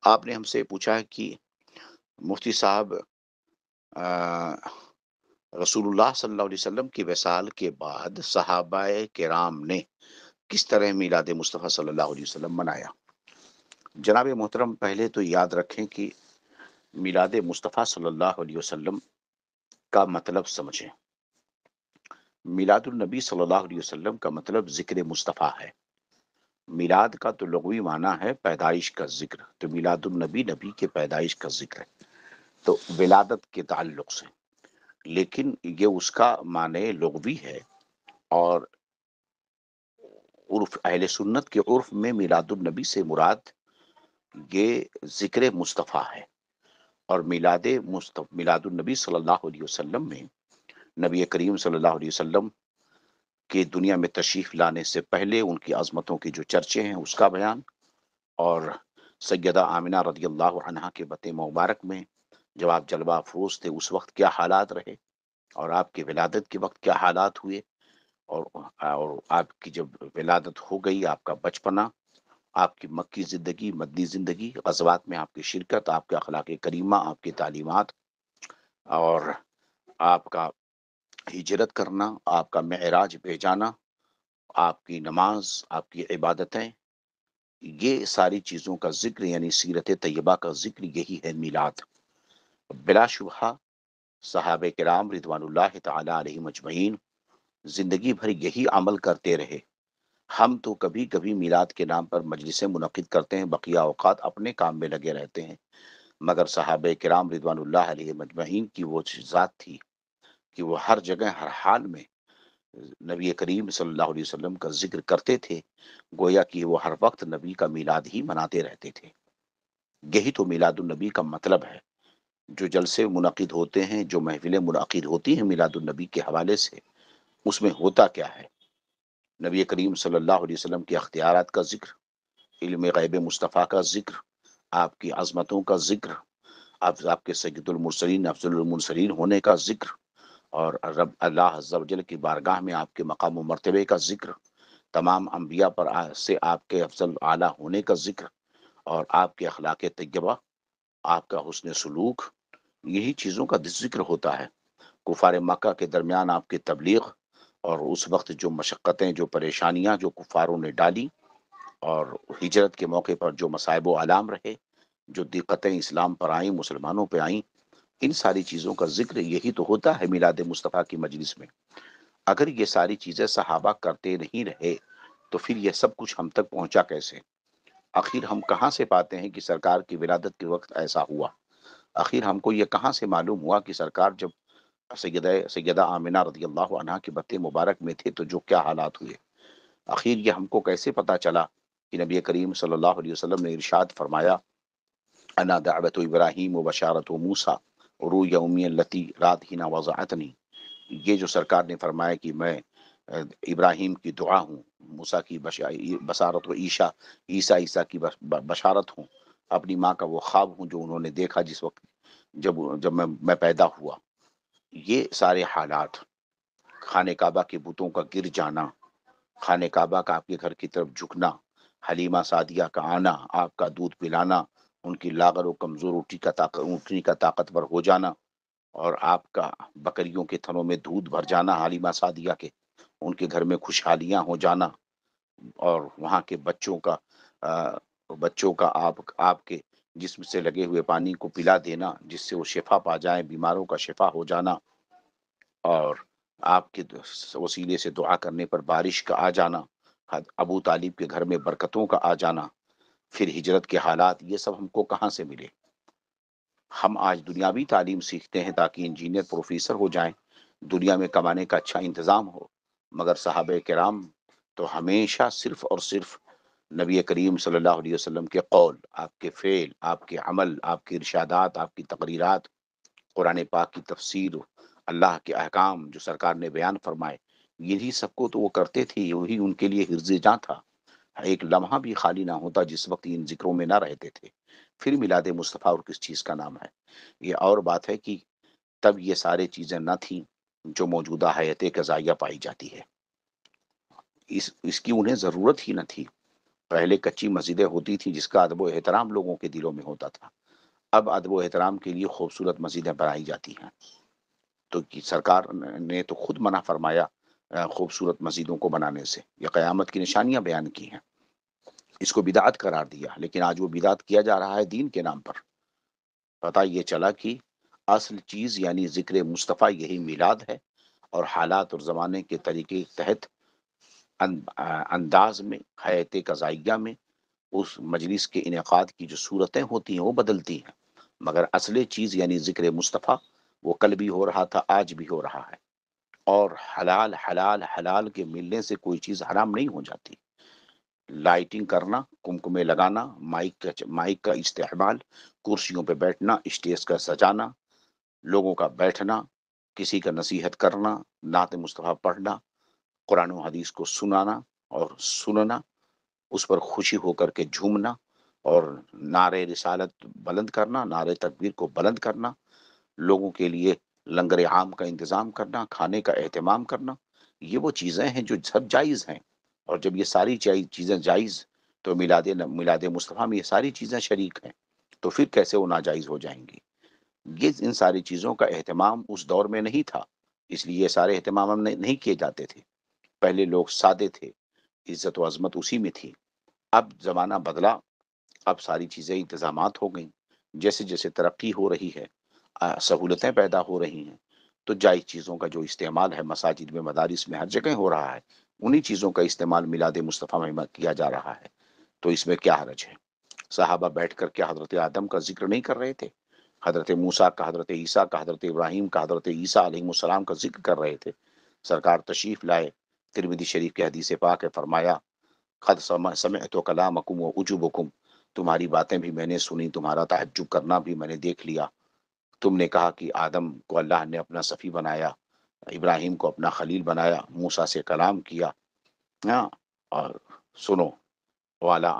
آپ نے ہم سے پوچھا ہے کہ مفتی صاحب رسول اللہ صلی اللہ علیہ وسلم کی وصال کے بعد صحابہ کرام نے کس طرح میلاد مصطفیٰ صلی اللہ علیہ وسلم منایا. جناب محترم، پہلے تو یاد رکھیں کہ میلاد مصطفیٰ صلی اللہ علیہ وسلم کا مطلب سمجھیں. میلاد النبی صلی اللہ علیہ وسلم کا مطلب ذکر مصطفیٰ ہے۔ میلاد کا تو لغوی معنی ہے پیدائش کا ذکر، تو میلاد النبی نبی کے پیدائش کا ذکر ہے، تو ولادت کے تعلق سے، لیکن یہ اس کا معنی لغوی ہے، اور عرف اہل سنت کے عرف میں میلاد النبی سے مراد یہ ذکر مصطفیٰ ہے، اور میلاد النبی صلی اللہ علیہ وسلم میں نبی کریم صلی اللہ علیہ وسلم کے دنیا میں تشریف لانے سے پہلے ان کی عظمتوں کی جو چرچے ہیں اس کا بیان، اور سیدہ آمنہ رضی اللہ عنہا کے بط مبارک میں جب آپ جلوہ افروز تھے اس وقت کیا حالات رہے، اور آپ کی ولادت کے وقت کیا حالات ہوئے، اور آپ کی جب ولادت ہو گئی، آپ کا بچپنا، آپ کی مکی زندگی، مدنی زندگی، غزوات میں آپ کی شرکت، آپ کے اخلاق کریمہ، آپ کی تعلیمات، اور آپ کا ہجرت کرنا، آپ کا معراج پہ جانا، آپ کی نماز، آپ کی عبادتیں، یہ ساری چیزوں کا ذکر یعنی سیرت طیبہ کا ذکر یہی ہے میلاد۔ بلا شبہ صحابہ کرام رضوان اللہ تعالی علیہم اجمعین زندگی بھر یہی عمل کرتے رہے۔ ہم تو کبھی کبھی میلاد کے نام پر مجلسیں منعقد کرتے ہیں، بقیہ اوقات اپنے کام میں لگے رہتے ہیں، مگر صحابہ کرام رضوان اللہ علیہم اجمعین کی وہ ذات تھی کہ وہ ہر جگہ ہر حال میں نبی کریم صلی اللہ علیہ وسلم کا ذکر کرتے تھے، گویا کہ وہ ہر وقت نبی کا میلاد ہی مناتے رہتے تھے۔ یہی تو میلاد النبی کا مطلب ہے۔ جو جلسے منعقد ہوتے ہیں، جو محفلیں منعقد ہوتی ہیں میلاد النبی کے حوالے سے، اس میں ہوتا کیا ہے؟ نبی کریم صلی اللہ علیہ وسلم کے اختیارات کا ذکر، علم غیب مصطفیٰ کا ذکر، آپ کی عظمتوں کا ذکر، آپ کے سید المرسلین افضل المرسلین ہونے کا ذکر، اور رب اللہ عز و جل کی بارگاہ میں آپ کے مقام و مرتبے کا ذکر، تمام انبیاء پر سے آپ کے افضل اعلیٰ ہونے کا ذکر، اور آپ کے اخلاق طیبہ، آپ کا حسن سلوک، یہی چیزوں کا ذکر ہوتا ہے۔ کفار مکہ کے درمیان آپ کی تبلیغ، اور اس وقت جو مشقتیں، جو پریشانیاں جو کفاروں نے ڈالی، اور ہجرت کے موقع پر جو مصائب و آلام رہے، جو دقتیں اسلام پر آئیں، مسلمانوں پہ آئیں، ان ساری چیزوں کا ذکر یہی تو ہوتا ہے میلاد مصطفیٰ کی مجلس میں۔ اگر یہ ساری چیزیں صحابہ کرتے نہیں رہے تو پھر یہ سب کچھ ہم تک پہنچا کیسے؟ آخر ہم کہاں سے پاتے ہیں کہ سرکار کی ولادت کے وقت ایسا ہوا؟ آخر ہم کو یہ کہاں سے معلوم ہوا کہ سرکار جب سیدہ آمنہ رضی اللہ عنہا کے بط مبارک میں تھے تو جو کیا حالات ہوئے؟ آخر یہ ہم کو کیسے پتا چلا کہ نبی کریم صلی اللہ علیہ وسلم نے ارشاد فرمایا، انا دعوت ابراہیم و بشارت و موسیٰ روی امی التی رات ہینا وضعتنی، یہ جو سرکار نے فرمایا کہ میں ابراہیم کی دعا ہوں، موسیٰ کی بشارت و عیسیٰ کی بشارت ہوں، اپنی ماں کا وہ خواب ہوں جو انہوں نے دیکھا جس وقت جب میں پیدا ہوا۔ یہ سارے حالات، خانہ کعبہ کے بتوں کا گر جانا، خانہ کعبہ کا آپ کے گھر کی طرف جھکنا، حلیمہ سعدیہ کا آنا، آپ کا دودھ پلانا، ان کی لاغر و کمزور اٹھنی کا طاقتور ہو جانا، اور آپ کا بکریوں کے تھنوں میں دودھ بھر جانا حلیمہ سعدیہ کے، ان کے گھر میں خوشحالیاں ہو جانا، اور وہاں کے بچوں کا آپ کے جسم سے لگے ہوئے پانی کو پلا دینا جس سے وہ شفا پا جائیں، بیماروں کا شفا ہو جانا، اور آپ کے وسیلے سے دعا کرنے پر بارش کا آ جانا، ابو طالب کے گھر میں برکتوں کا آ جانا، پھر ہجرت کے حالات، یہ سب ہم کو کہاں سے ملے؟ ہم آج دنیاوی تعلیم سیکھتے ہیں تاکہ انجینئر پروفیسر ہو جائیں، دنیا میں کمانے کا اچھا انتظام ہو، مگر صحابہ کرام تو ہمیشہ صرف اور صرف نبی کریم صلی اللہ علیہ وسلم کے قول، آپ کے فعل، آپ کے عمل، آپ کے ارشادات، آپ کی تقریرات، قرآن پاک کی تفسیر، اللہ کے احکام جو سرکار نے بیان فرمائے، یہی سب کو تو وہ کرتے تھے، یہی ان کے لیے حرز جاں تھا۔ ایک لمحہ بھی خالی نہ ہوتا جس وقت ان ذکروں میں نہ رہتے تھے۔ پھر میلاد مصطفیٰ اور کس چیز کا نام ہے؟ یہ اور بات ہے کہ تب یہ سارے چیزیں نہ تھیں جو موجودہ حیات قضائیہ پائی جاتی ہے، اس کی انہیں ضرورت ہی نہ تھی۔ پہلے کچی مسجدیں ہوتی تھیں جس کا ادب و احترام لوگوں کے دلوں میں ہوتا تھا، اب ادب و احترام کے لیے خوبصورت مسجدیں بنائی جاتی ہیں۔ تو سرکار نے تو خود منع فرمایا خوبصورت مسجدوں کو بنانے سے، یہ قیامت کی نشانیاں بیان کی ہیں، اس کو بدعت قرار دیا، لیکن آج وہ بدعت کیا جا رہا ہے دین کے نام پر۔ پتہ یہ چلا کہ اصل چیز یعنی ذکر مصطفیٰ یہی میلاد ہے، اور حالات اور زمانے کے طریقے کے تحت انداز میں، حیات قضائیہ میں اس مجلس کے انعقاد کی جو صورتیں ہوتی ہیں وہ بدلتی ہیں، مگر اصل چیز یعنی ذکر مصطفیٰ وہ کل بھی ہو رہا تھا، آج بھی ہو رہا ہے۔ اور حلال حلال حلال کے ملنے سے کوئی چیز حرام نہیں ہو جاتی۔ لائٹنگ کرنا، کمکمے لگانا، مائک کا استعمال، کرسیوں پہ بیٹھنا، اسٹیج کا سجانا، لوگوں کا بیٹھنا، کسی کا نصیحت کرنا، نعت مصطفیٰ پڑھنا، قرآن و حدیث کو سنانا اور سننا، اس پر خوشی ہو کر کے جھومنا اور نعرے رسالت بلند کرنا، نعرے تکبیر کو بلند کرنا، لوگوں کے لیے لنگر عام کا انتظام کرنا، کھانے کا اہتمام کرنا، یہ وہ چیزیں ہیں جو سب جائز ہیں۔ اور جب یہ ساری چیزیں جائز تو میلاد مصطفیٰ میں یہ ساری چیزیں شریک ہیں، تو پھر کیسے وہ ناجائز ہو جائیں گی؟ یہ ان ساری چیزوں کا اہتمام اس دور میں نہیں تھا، اس لیے یہ سارے اہتمام نہیں کیے جاتے تھے۔ پہلے لوگ سادے تھے، عزت و عظمت اسی میں تھی۔ اب زمانہ بدلا، اب ساری چیزیں انتظامات ہو گئیں، جیسے جیسے ترقی ہو رہی ہے، سہولتیں پیدا ہو رہی ہیں، تو جائز چیزوں کا جو استعمال ہے مساجد میں، مدارس میں، ہر جگہ ہو رہا ہے، انہی چیزوں کا استعمال میلاد مصطفیٰ میں کیا جا رہا ہے، تو اس میں کیا حرج ہے؟ صحابہ بیٹھ کر کے حضرت آدم کا ذکر نہیں کر رہے تھے؟ حضرت موسیٰ کا، حضرت عیسیٰ کا، حضرت ابراہیم کا، حضرت عیسیٰ علیہ السلام کا ذکر کر رہے تھے۔ سرکار تشریف لائے، ترمذی شریف کے حدیث پاک ہے، فرمایا قد سمعت کلامکم وعجوبکم، تمہاری باتیں بھی میں نے سنی، تمہارا تعجب کرنا بھی میں نے دیکھ لیا۔ تم نے کہا کہ آدم کو اللہ نے اپنا صفی بنایا، ابراہیم کو اپنا خلیل بنایا، موسیٰ سے کلام کیا، اور سنو الا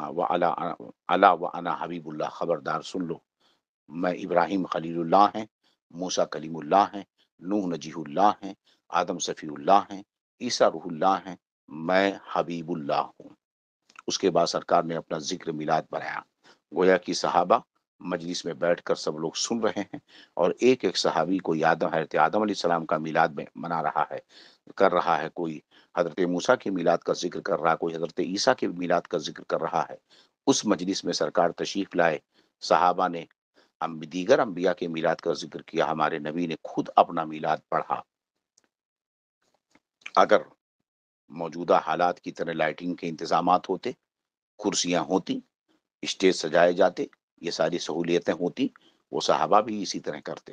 وانا حبیب اللہ، خبردار سن لو، میں ابراہیم خلیل اللہ ہیں، موسیٰ کلیم اللہ ہیں، نوح نجیح اللہ ہیں، آدم صفی اللہ ہیں، عیسیٰ روح اللہ ہیں، میں حبیب اللہ ہوں۔ اس کے بعد سرکار نے اپنا ذکر میلاد بنایا، گویا کہ صحابہ مجلس میں بیٹھ کر سب لوگ سن رہے ہیں، اور ایک ایک صحابی کوئی حضرت آدم علیہ السلام کا میلاد میں منا رہا ہے، کر رہا ہے، کوئی حضرت موسیٰ کے میلاد کا ذکر کر رہا ہے، کوئی حضرت عیسیٰ کے میلاد کا ذکر کر رہا ہے۔ اس مجلس میں سرکار تشریف لائے، صحابہ نے دیگر انبیاء کے میلاد کا ذکر کیا، ہمارے نبی نے خود اپنا میلاد پڑھا۔ اگر موجودہ حالات کی طرح لائٹنگ کے انتظامات ہوتے، کرسیاں ہوتی، اسٹیج سجائے جاتے، یہ ساری سہولیتیں ہوتی، وہ صحابہ بھی اسی طرح کرتے،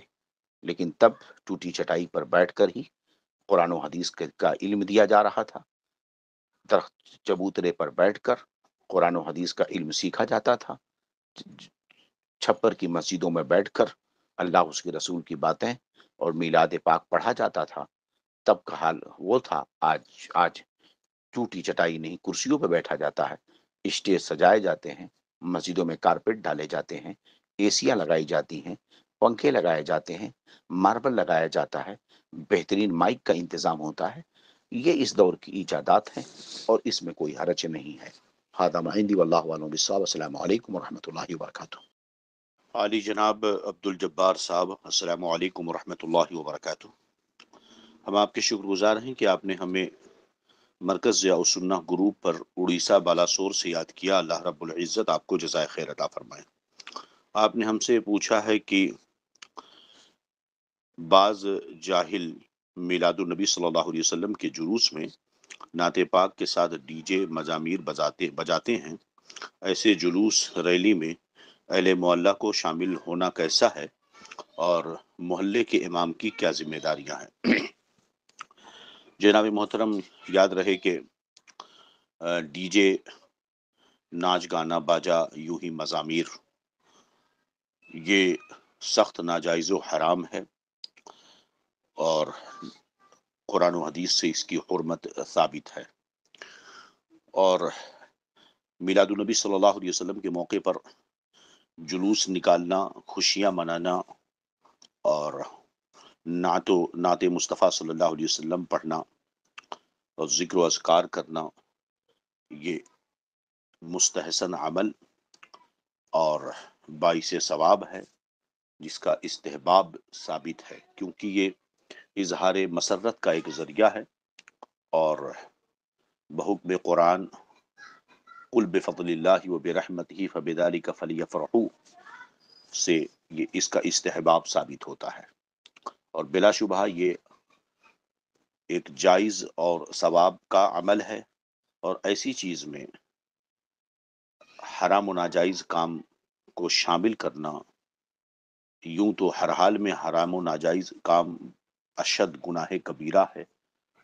لیکن تب ٹوٹی چٹائی پر بیٹھ کر ہی قرآن و حدیث کا علم دیا جا رہا تھا، درخت چبوترے پر بیٹھ کر قرآن و حدیث کا علم سیکھا جاتا تھا، چھپر کی مسجدوں میں بیٹھ کر اللہ اس کے رسول کی باتیں اور میلاد پاک پڑھا جاتا تھا۔ تب کا حال وہ تھا، آج ٹوٹی چٹائی نہیں، کرسیوں پہ بیٹھا جاتا ہے، اسٹیج سجائے جاتے ہیں، مسجدوں میں کارپیٹ ڈالے جاتے ہیں، ایسیاں لگائی جاتی ہیں، پنکھے لگائے جاتے ہیں، ماربل لگایا جاتا ہے، بہترین مائک کا انتظام ہوتا ہے۔ یہ اس دور کی ایجادات ہیں اور اس میں کوئی حرج نہیں ہے۔ ھذا ما عندی واللہ اعلم بالصواب۔ السلام علیکم ورحمۃ اللہ وبرکاتہ۔ علی جناب عبد الجبار صاحب، السلام علیکم ورحمۃ اللہ وبرکاتہ۔ ہم آپ کے شکر گزار ہیں کہ آپ نے ہمیں مرکز ضیاء السنہ گروپ پر اڑیسہ بالاسور سے یاد کیا۔ اللہ رب العزت آپ کو جزائے خیر عطا فرمائے۔ آپ نے ہم سے پوچھا ہے کہ بعض جاہل میلاد النبی صلی اللہ علیہ وسلم کے جلوس میں نعت پاک کے ساتھ ڈی جے مزامیر بجاتے ہیں، ایسے جلوس ریلی میں اہل محلہ کو شامل ہونا کیسا ہے اور محلے کے امام کی کیا ذمہ داریاں ہیں؟ جناب محترم، یاد رہے کہ ڈی جے، ناچ گانا باجا، یوں ہی مزامیر، یہ سخت ناجائز و حرام ہے، اور قرآن و حدیث سے اس کی حرمت ثابت ہے۔ اور میلاد النبی صلی اللہ علیہ وسلم کے موقع پر جلوس نکالنا، خوشیاں منانا اور نعت مصطفیٰ صلی اللہ علیہ وسلم پڑھنا اور ذکر و اذکار کرنا، یہ مستحسن عمل اور باعث ثواب ہے، جس کا استحباب ثابت ہے، کیونکہ یہ اظہار مسرت کا ایک ذریعہ ہے، اور بحکم قرآن قل بفضل اللہ وبرحمتہ فبذلک فلیفرحوا سے اس کا استحباب ثابت ہوتا ہے، اور بلا شبہ یہ ایک جائز اور ثواب کا عمل ہے، اور ایسی چیز میں حرام و ناجائز کام کو شامل کرنا یوں تو ہر حال میں حرام و ناجائز کام اشد گناہ کبیرہ ہے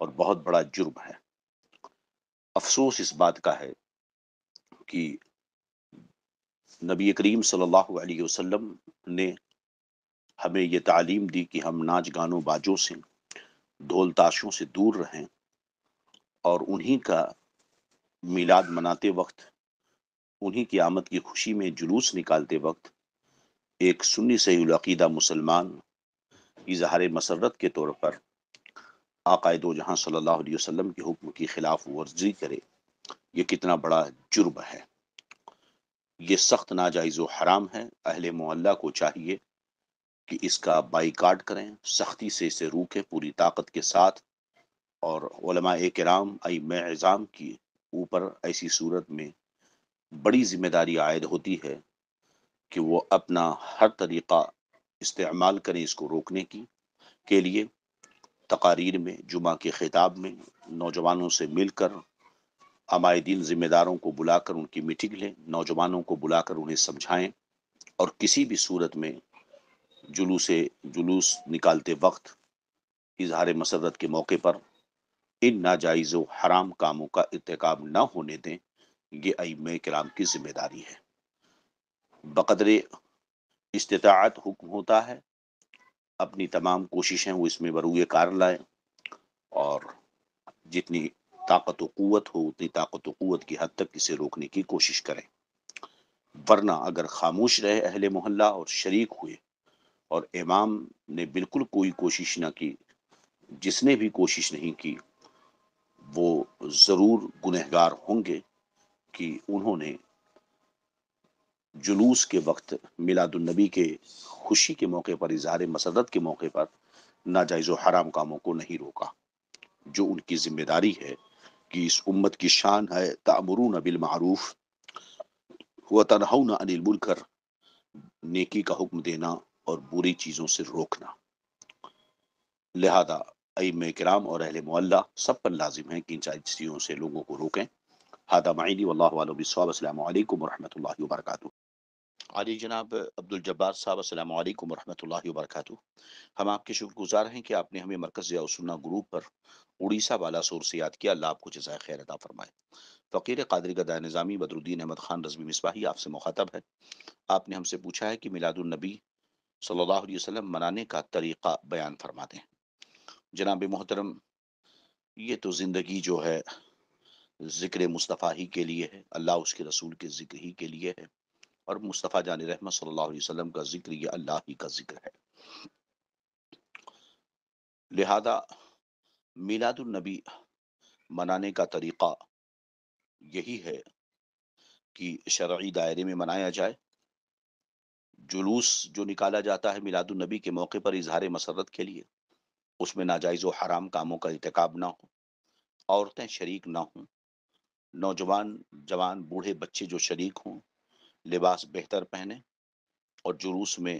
اور بہت بڑا جرم ہے۔ افسوس اس بات کا ہے کہ نبی کریم صلی اللہ علیہ وسلم نے ہمیں یہ تعلیم دی کہ ہم ناچ گانوں باجوں سے، ڈھول تاشوں سے دور رہیں، اور انہی کا میلاد مناتے وقت، انہی کی آمد کی خوشی میں جلوس نکالتے وقت ایک سنی صحیح العقیدہ مسلمان اظہار مسرت کے طور پر آقا دو جہاں صلی اللہ علیہ وسلم کے حکم کی خلاف ورزی کرے، یہ کتنا بڑا جرم ہے، یہ سخت ناجائز و حرام ہے۔ اہل محلہ کو چاہیے کہ اس کا بائیکاٹ کریں، سختی سے اسے روکیں پوری طاقت کے ساتھ، اور علماء کرام ائمہ اعظام کی اوپر ایسی صورت میں بڑی ذمہ داری عائد ہوتی ہے کہ وہ اپنا ہر طریقہ استعمال کریں اس کو روکنے کے لیے۔ تقاریر میں، جمعہ کے خطاب میں نوجوانوں سے مل کر، عمائدین ذمہ داروں کو بلا کر ان کی میٹنگ لیں، نوجوانوں کو بلا کر انہیں سمجھائیں، اور کسی بھی صورت میں جلوس نکالتے وقت اظہار مسرت کے موقع پر ان ناجائز و حرام کاموں کا ارتکاب نہ ہونے دیں، یہ ائمہ کرام کی ذمہ داری ہے۔ بقدر استطاعت حکم ہوتا ہے، اپنی تمام کوششیں وہ اس میں بروئے کار لائیں، اور جتنی طاقت و قوت ہو اتنی طاقت و قوت کی حد تک اسے روکنے کی کوشش کریں، ورنہ اگر خاموش رہے اہل محلہ اور شریک ہوئے اور امام نے بالکل کوئی کوشش نہ کی، جس نے بھی کوشش نہیں کی وہ ضرور گنہگار ہوں گے کہ انہوں نے جلوس کے وقت میلاد النبی کے خوشی کے موقع پر، اظہار مسرت کے موقع پر ناجائز و حرام کاموں کو نہیں روکا، جو ان کی ذمہ داری ہے کہ اس امت کی شان ہے تأمرون بالمعروف وتنہون عن المنکر، نیکی کا حکم دینا اور بری چیزوں سے روکنا۔ لہذا ائمہ کرام اور اہل محلہ سب پر لازم ہے کہ ان چیزوں سے لوگوں کو روکیں۔ ھذا معینی واللہ اعلم بالصواب۔ السلام علیکم ورحمۃ اللہ وبرکاتہ۔ علی جناب عبد الجبار صاحب، السلام علیکم ورحمۃ اللہ وبرکاتہ۔ ہم آپ کے شکر گزار ہیں کہ آپ نے ہمیں مرکز ضیاء السنہ گروپ پر اڑیسہ بالاسور سے یاد کیا، اللہ آپ کو جزائے خیر عطا فرمائے۔ فقیر قادری گدائے نظامی بدر الدین احمد خان رضوی مصباحی آپ سے مخاطب ہے۔ آپ نے ہم سے پوچھا ہے کہ میلاد النبی صلی اللہ علیہ وسلم منانے کا طریقہ بیان فرما دیں۔ جناب محترم، یہ تو زندگی جو ہے ذکر مصطفیٰ ہی کے لیے ہے، اللہ اس کے رسول کے ذکر ہی کے لیے ہے، اور مصطفیٰ جان رحمت صلی اللہ علیہ وسلم کا ذکر یہ اللہ ہی کا ذکر ہے۔ لہذا میلاد النبی منانے کا طریقہ یہی ہے کہ شرعی دائرے میں منایا جائے۔ جلوس جو نکالا جاتا ہے میلاد النبی کے موقع پر اظہار مسرت کے لیے، اس میں ناجائز و حرام کاموں کا ارتکاب نہ ہو، عورتیں شریک نہ ہوں، نوجوان جوان بوڑھے بچے جو شریک ہوں لباس بہتر پہنیں، اور جلوس میں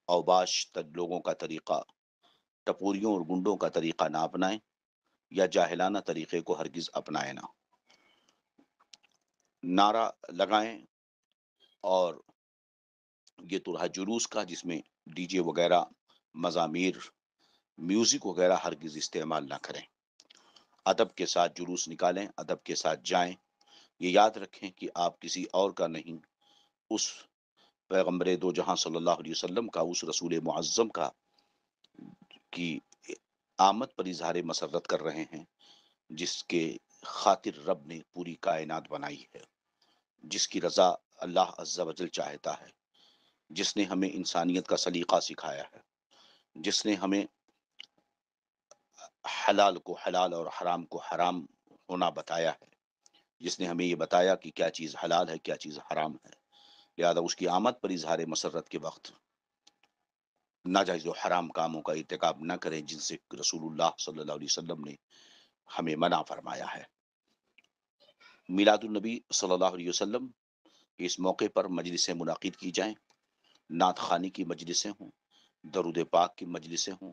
اوباش لوگوں کا طریقہ، ٹپوریوں اور گنڈوں کا طریقہ نہ اپنائیں، یا جاہلانہ طریقے کو ہرگز اپنائیں نہ۔ نعرہ لگائیں، اور یہ طرح جلوس کا جس میں ڈی جے وغیرہ، مزامیر، میوزک وغیرہ ہرگز استعمال نہ کریں۔ ادب کے ساتھ جلوس نکالیں، ادب کے ساتھ جائیں۔ یہ یاد رکھیں کہ آپ کسی اور کا نہیں، اس پیغمبر دو جہاں صلی اللہ علیہ وسلم کا، اس رسول معظم کا کی آمد پر اظہار مسرت کر رہے ہیں، جس کے خاطر رب نے پوری کائنات بنائی ہے، جس کی رضا اللہ عز و جل چاہتا ہے، جس نے ہمیں انسانیت کا سلیقہ سکھایا ہے، جس نے ہمیں حلال کو حلال اور حرام کو حرام ہونا بتایا ہے، جس نے ہمیں یہ بتایا کہ کیا چیز حلال ہے کیا چیز حرام ہے۔ لہذا اس کی آمد پر اظہار مسرت کے وقت ناجائز و حرام کاموں کا ارتکاب نہ کریں، جن سے رسول اللہ صلی اللہ علیہ وسلم نے ہمیں منع فرمایا ہے۔ میلاد النبی صلی اللہ علیہ وسلم اس موقع پر مجلسیں منعقد کی جائیں، نعت خوانی کی مجلسیں ہوں، درود پاک کی مجلسیں ہوں،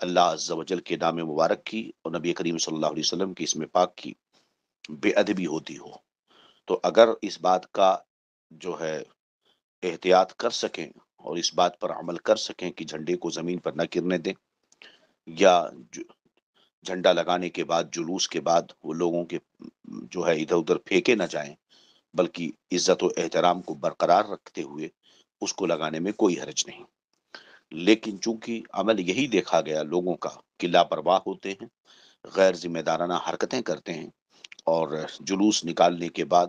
اللہ عز و جل کے نام مبارک کی اور نبی کریم صلی اللہ علیہ وسلم کی اسم پاک کی بے ادبی ہوتی ہو، تو اگر اس بات کا جو ہے احتیاط کر سکیں اور اس بات پر عمل کر سکیں کہ جھنڈے کو زمین پر نہ گرنے دیں، یا جھنڈا لگانے کے بعد جلوس کے بعد وہ لوگوں کے جو ہے ادھر ادھر پھینکے نہ جائیں، بلکہ عزت و احترام کو برقرار رکھتے ہوئے اس کو لگانے میں کوئی حرج نہیں۔ لیکن چونکہ عمل یہی دیکھا گیا لوگوں کا کہ لاپرواہ ہوتے ہیں، غیر ذمہ دارانہ حرکتیں کرتے ہیں، اور جلوس نکالنے کے بعد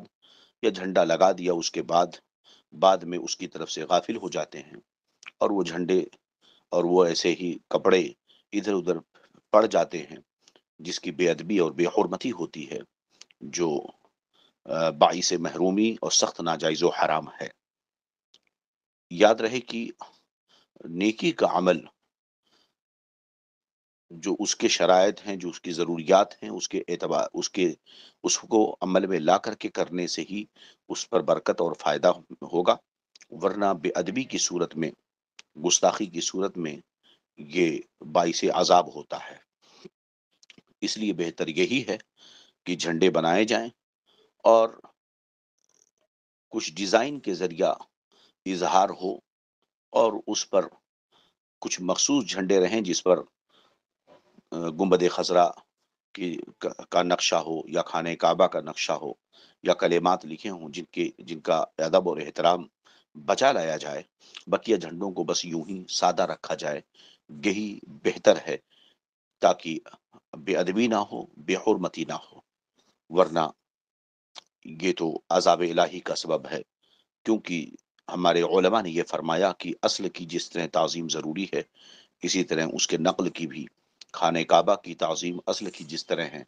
یا جھنڈا لگا دیا اس کے بعد میں اس کی طرف سے غافل ہو جاتے ہیں، اور وہ جھنڈے اور وہ ایسے ہی کپڑے ادھر ادھر پڑ جاتے ہیں، جس کی بے ادبی اور بے حرمتی ہوتی ہے، جو باعث محرومی اور سخت ناجائز و حرام ہے۔ یاد رہے کہ نیکی کا عمل جو اس کے شرائط ہیں، جو اس کی ضروریات ہیں، اس کو عمل میں لا کر کے کرنے سے ہی اس پر برکت اور فائدہ ہوگا، ورنہ بے ادبی کی صورت میں، گستاخی کی صورت میں یہ باعث عذاب ہوتا ہے۔ اس لیے بہتر یہی ہے کہ جھنڈے بنائے جائیں اور کچھ ڈیزائن کے ذریعہ اظہار ہو، اور اس پر کچھ مخصوص جھنڈے رہیں جس پر گنبد خضرا کا نقشہ ہو، یا خانہ کعبہ کا نقشہ ہو، یا کلمات لکھے ہوں جن کا ادب اور احترام بچا لایا جائے۔ بقیہ جھنڈوں کو بس یوں ہی سادہ رکھا جائے، یہی بہتر ہے، تاکہ بے ادبی نہ ہو، بے حرمتی نہ ہو، ورنہ یہ تو عذاب الہی کا سبب ہے۔ کیونکہ ہمارے علماء نے یہ فرمایا کہ اصل کی جس طرح تعظیم ضروری ہے، اسی طرح اس کے نقل کی بھی، خانہ کعبہ کی تعظیم اصل کی جس طرح ہے،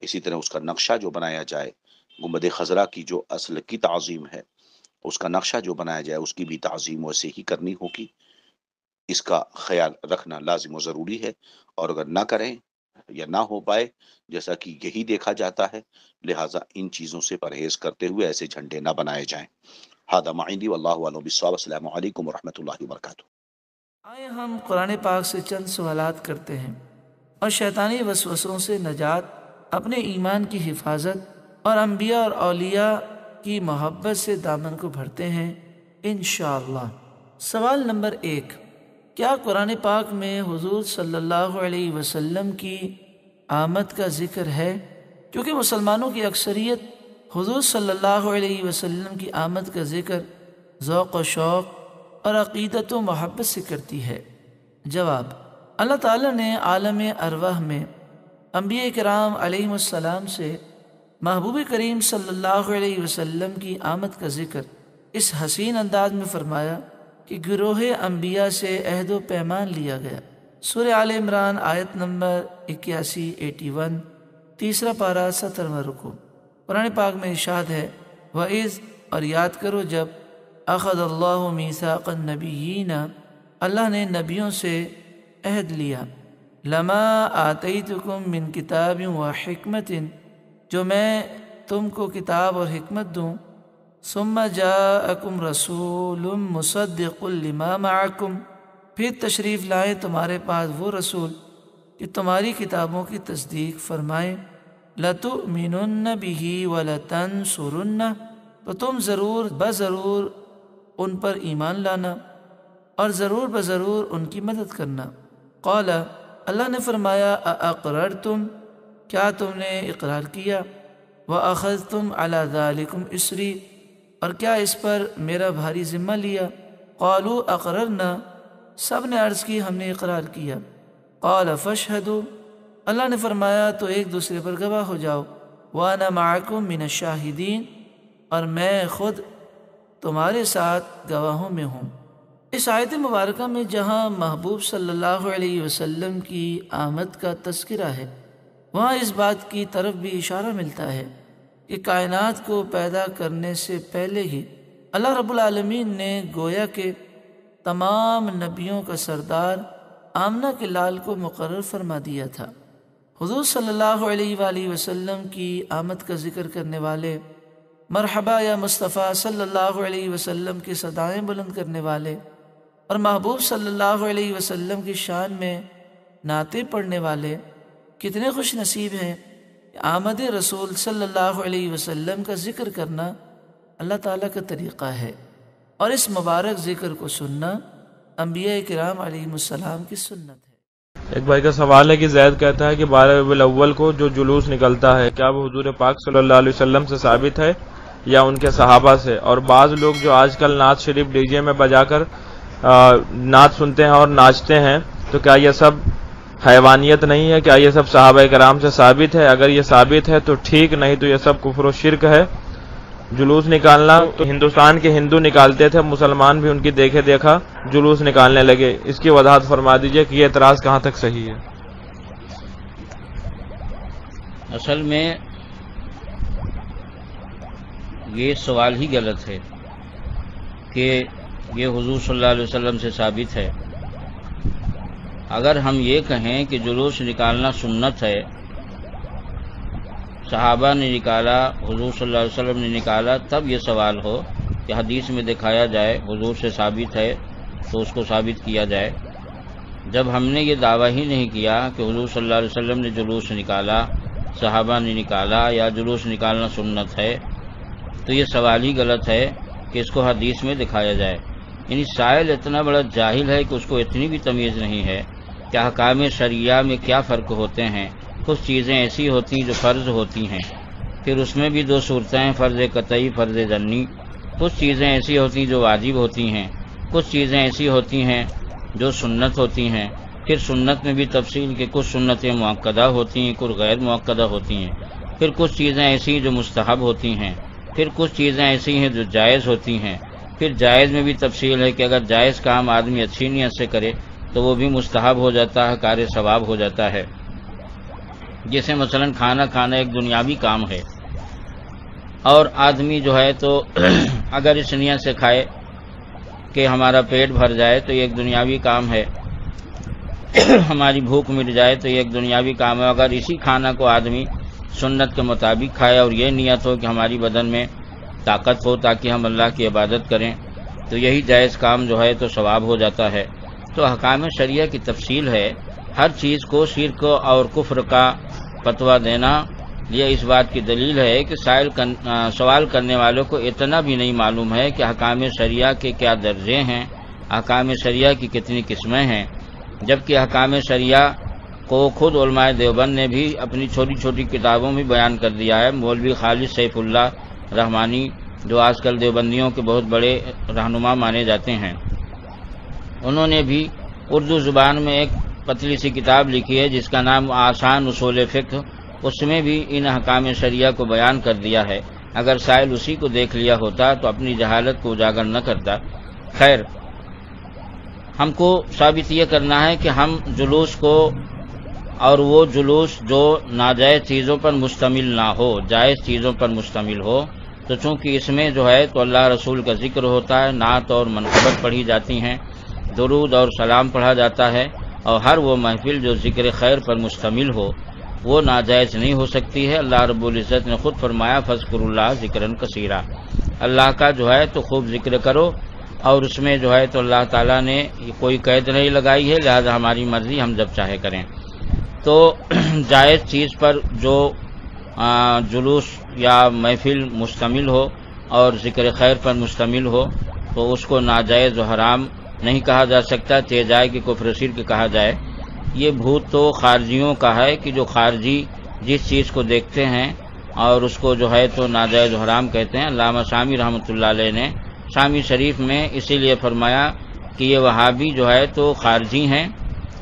اسی طرح اس کا نقشہ جو بنایا جائے، گنبد خضرا کی جو اصل کی تعظیم ہے، اس کا نقشہ جو بنایا جائے اس کی بھی تعظیم ویسے ہی کرنی ہوگی۔ اس کا خیال رکھنا لازم و ضروری ہے، اور اگر نہ کریں یا نہ ہو پائے، جیسا کہ یہی دیکھا جاتا ہے، لہٰذا ان چیزوں سے پرہیز کرتے ہوئے ایسے جھنڈے نہ بنائے جائیں۔ ھذا ما عندی واللہ اعلم بالصواب۔ السلام علیکم ورحمۃ اللہ وبرکاتہ۔ آئے ہم قرآن پاک سے چند سوالات کرتے ہیں اور شیطانی وسوسوں سے نجات، اپنے ایمان کی حفاظت اور انبیاء اور اولیاء کی محبت سے دامن کو بھرتے ہیں انشاءاللہ۔ سوال نمبر 1، کیا قرآن پاک میں حضور صلی اللہ علیہ وسلم کی آمد کا ذکر ہے؟ کیونکہ مسلمانوں کی اکثریت حضور صلی اللہ علیہ وسلم کی آمد کا ذکر ذوق و شوق اور عقیدت و محبت سے کرتی ہے۔ جواب: اللہ تعالیٰ نے عالم ارواح میں انبیاء کرام علیہم السلام سے محبوب کریم صلی اللہ علیہ وسلم کی آمد کا ذکر اس حسین انداز میں فرمایا کہ گروہ انبیاء سے عہد و پیمان لیا گیا۔ سورہ آل عمران آیت نمبر 81 تیسرا پارہ 70واں رکوع۔ قرآن پاک میں ارشاد ہے، وَإِذْ، اور یاد کرو جب، اخذ اللہ میثاق النبیین، اللہ نے نبیوں سے عہد لیا، لما آتیتکم من کتاب و حکمت، جو میں تم کو کتاب اور حکمت دوں، ثم جاءکم رسول مصدق لما معکم، پھر تشریف لائے تمہارے پاس وہ رسول کہ تمہاری کتابوں کی تصدیق فرمائے، لتؤمنن بہ ولتنصرن، تو تم ضرور بضرور ان پر ایمان لانا اور ضرور بضرور ان کی مدد کرنا۔ قال، اللہ نے فرمایا، اقررتم، کیا تم نے اقرار کیا، واخذتم علی ذالکم اسری، اور کیا اس پر میرا بھاری ذمہ لیا؟ قالوا اقررنا، سب نے عرض کی ہم نے اقرار کیا۔ قال فاشہدوا، اللہ نے فرمایا تو ایک دوسرے پر گواہ ہو جاؤ، وانا معکم من الشاہدین، اور میں خود تمہارے ساتھ گواہوں میں ہوں۔ اس آیت مبارکہ میں جہاں محبوب صلی اللہ علیہ وسلم کی آمد کا تذکرہ ہے، وہاں اس بات کی طرف بھی اشارہ ملتا ہے کہ کائنات کو پیدا کرنے سے پہلے ہی اللہ رب العالمین نے گویا کہ تمام نبیوں کا سردار آمنہ کے لال کو مقرر فرما دیا تھا۔ حضور صلی اللہ علیہ وآلہ وسلم کی آمد کا ذکر کرنے والے، مرحبا یا مصطفیٰ صلی اللہ علیہ وسلم کی صدائیں بلند کرنے والے، اور محبوب صلی اللہ علیہ وسلم کی شان میں نعتیں پڑھنے والے کتنے خوش نصیب ہیں کہ آمد رسول صلی اللہ علیہ وسلم کا ذکر کرنا اللہ تعالیٰ کا طریقہ ہے، اور اس مبارک ذکر کو سننا انبیاء کرام علیہ السلام کی سنت ہے۔ ایک بھائی کا سوال ہے کہ زید کہتا ہے کہ 12 ربیع الاول کو جو جلوس نکلتا ہے کیا وہ حضور پاک صلی اللہ علیہ وسلم سے ثابت ہے یا ان کے صحابہ سے؟ اور بعض لوگ جو آج کل نعت شریف ڈی جے میں بجا کر نعت سنتے ہیں اور ناچتے ہیں، تو کیا یہ سب حیوانیت نہیں ہے؟ کیا یہ سب صحابہ کرام سے ثابت ہے؟ اگر یہ ثابت ہے تو ٹھیک، نہیں تو یہ سب کفر و شرک ہے۔ جلوس نکالنا تو ہندوستان کے ہندو نکالتے تھے، مسلمان بھی ان کی دیکھے دیکھا جلوس نکالنے لگے، اس کی وضاحت فرما دیجئے کہ یہ اعتراض کہاں تک صحیح ہے؟ اصل میں یہ سوال ہی غلط ہے کہ یہ حضور صلی اللہ علیہ وسلم سے ثابت ہے۔ اگر ہم یہ کہیں کہ جلوس نکالنا سنت ہے، صحابہ نے نکالا، حضور صلی اللہ علیہ وسلم نے نکالا، تب یہ سوال ہو کہ حدیث میں دکھایا جائے حضور سے ثابت ہے تو اس کو ثابت کیا جائے۔ جب ہم نے یہ دعویٰ ہی نہیں کیا کہ حضور صلی اللہ علیہ وسلم نے جلوس نکالا، صحابہ نے نکالا یا جلوس نکالنا سنت ہے، تو یہ سوال ہی غلط ہے کہ اس کو حدیث میں دکھایا جائے۔ یعنی سائل اتنا بڑا جاہل ہے کہ اس کو اتنی بھی تمیز نہیں ہے کہ احکام شریعہ میں کیا فرق ہوتے ہیں۔ کچھ چیزیں ایسی ہوتی ہیں جو فرض ہوتی ہیں، پھر اس میں بھی دو صورتیں ہیں، فرض قطعی، فرض ظنی۔ کچھ چیزیں ایسی ہوتی ہیں جو واجب ہوتی ہیں، کچھ چیزیں ایسی ہوتی ہیں جو سنت ہوتی ہیں، پھر سنت میں بھی تفصیل کہ کچھ سنتیں مؤکدہ ہوتی ہیں، کچھ غیر مؤکدہ ہوتی ہیں، پھر کچھ چیزیں ایسی ہیں جو مستحب ہوتی ہیں، پھر کچھ چیزیں ایسی ہیں جو جائز ہوتی ہیں، پھر جائز میں بھی تفصیل ہے کہ اگر جائز کام آدمی اچھی نیت سے کرے تو وہ بھی مستحب ہو جاتا ہے، کار ثواب ہو جاتا ہے۔ جیسے مثلا کھانا کھانا ایک دنیاوی کام ہے، اور آدمی جو ہے تو اگر اس نیت سے کھائے کہ ہمارا پیٹ بھر جائے تو یہ ایک دنیاوی کام ہے، ہماری بھوک مٹ جائے تو یہ ایک دنیاوی کام ہے۔ اگر اسی کھانا کو آدمی سنت کے مطابق کھائے اور یہ نیت ہو کہ ہماری بدن میں طاقت ہو تاکہ ہم اللہ کی عبادت کریں، تو یہی جائز کام جو ہے تو ثواب ہو جاتا ہے۔ تو احکام شریعہ کی تفصیل ہے، ہر چیز کو شرک اور کفر کا فتویٰ دینا یہ اس بات کی دلیل ہے کہ سوال کرنے والوں کو اتنا بھی نہیں معلوم ہے کہ احکام شریعہ کے کیا درجے ہیں، احکام شریعہ کی کتنی قسمیں ہیں، جبکہ احکام شریعہ کو خود علماء دیوبند نے بھی اپنی چھوٹی چھوٹی کتابوں میں بیان کر دیا ہے۔ مولوی خالد سیف اللہ رحمانی جو آج کل دیوبندیوں کے بہت بڑے رہنما مانے جاتے ہیں، انہوں نے بھی اردو زبان میں ایک پتلی سی کتاب لکھی ہے جس کا نام آسان اصول فقہ، اس میں بھی ان احکام شریعہ کو بیان کر دیا ہے۔ اگر سائل اسی کو دیکھ لیا ہوتا تو اپنی جہالت کو اجاگر نہ کرتا۔ خیر، ہم کو ثابت یہ کرنا ہے کہ ہم جلوس کو، اور وہ جلوس جو ناجائز چیزوں پر مشتمل نہ ہو، جائز چیزوں پر مشتمل ہو، تو چونکہ اس میں جو ہے تو اللہ رسول کا ذکر ہوتا ہے، نعت اور منقبت پڑھی جاتی ہیں، درود اور سلام پڑھا جاتا ہے، اور ہر وہ محفل جو ذکر خیر پر مشتمل ہو وہ ناجائز نہیں ہو سکتی ہے۔ اللہ رب العزت نے خود فرمایا فاذکروا اللہ ذکرا کثیرا، اللہ کا جو ہے تو خوب ذکر کرو، اور اس میں جو ہے تو اللہ تعالیٰ نے کوئی قید نہیں لگائی ہے، لہذا ہماری مرضی ہم جب چاہے کریں۔ تو جائز چیز پر جو جلوس یا محفل مشتمل ہو اور ذکر خیر پر مشتمل ہو تو اس کو ناجائز و حرام نہیں کہا جا سکتا، چاہے جائے کہ کفر شرک کہا جائے۔ یہ بھوت تو خارجیوں کا ہے کہ جو خارجی جس چیز کو دیکھتے ہیں اور اس کو جو ہے تو ناجائز و حرام کہتے ہیں۔ علامہ شامی رحمۃ اللہ علیہ نے شامی شریف میں اسی لیے فرمایا کہ یہ وہابی جو ہے تو خارجی ہیں،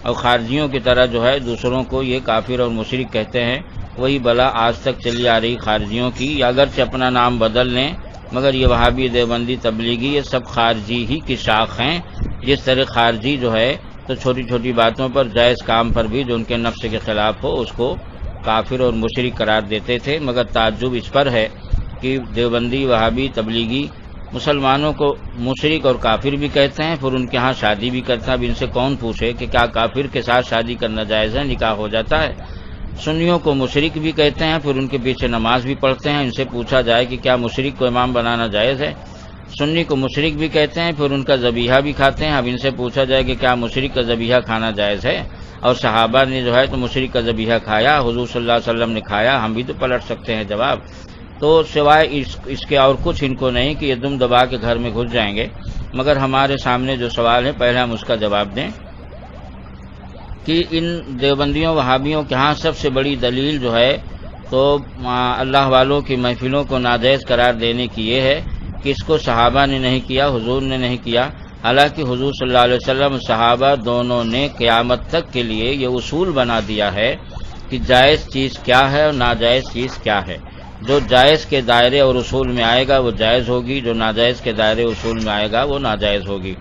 اور خارجیوں کی طرح جو ہے دوسروں کو یہ کافر اور مشرک کہتے ہیں۔ وہی بلا آج تک چلی آ رہی خارجیوں کی، یا اگرچہ اپنا نام بدل لیں مگر یہ وہابی دیوبندی تبلیغی یہ سب خارجی ہی کی شاخ ہیں۔ جس طرح خارجی جو ہے تو چھوٹی چھوٹی باتوں پر، جائز کام پر بھی جو ان کے نفس کے خلاف ہو اس کو کافر اور مشرک قرار دیتے تھے، مگر تعجب اس پر ہے کہ دیوبندی وہابی تبلیغی مسلمانوں کو مشرک اور کافر بھی کہتے ہیں، پھر ان کے ہاں شادی بھی کرتا ہے۔ اب ان سے کون پوچھے کہ کیا کافر کے ساتھ شادی کرنا جائز ہے، نکاح ہو جاتا ہے؟ سنیوں کو مشرک بھی کہتے ہیں، پھر ان کے پیچھے نماز بھی پڑھتے ہیں۔ ان سے پوچھا جائے کہ کیا مشرک کو امام بنانا جائز ہے؟ سنی کو مشرک بھی کہتے ہیں، پھر ان کا ذبیحہ بھی کھاتے ہیں۔ اب ان سے پوچھا جائے کہ کیا مشرک کا ذبیحہ کھانا جائز ہے؟ اور صحابہ نے جو ہے تو مشرک کا ذبیحہ کھایا، حضور صلی اللہ علیہ وسلم نے کھایا، ہم بھی تو پلٹ سکتے ہیں جواب. تو سوائے اس کے اور کچھ ان کو نہیں کہ یہ دم دبا کے گھر میں گھس جائیں گے. مگر ہمارے سامنے جو سوال ہے پہلے ہم اس کا جواب دیں کہ ان دیوبندیوں وہابیوں کے ہاں سب سے بڑی دلیل جو ہے تو اللہ والوں کی محفلوں کو ناجائز قرار دینے کی یہ ہے کہ اس کو صحابہ نے نہیں کیا، حضور نے نہیں کیا. حالانکہ حضور صلی اللہ علیہ وسلم صحابہ دونوں نے قیامت تک کے لیے یہ اصول بنا دیا ہے کہ جائز چیز کیا ہے اور ناجائز چیز کیا ہے. جو جائز کے دائرے اور اصول میں آئے گا وہ جائز ہوگی، جو ناجائز کے دائرے اصول میں آئے گا وہ ناجائز ہوگی.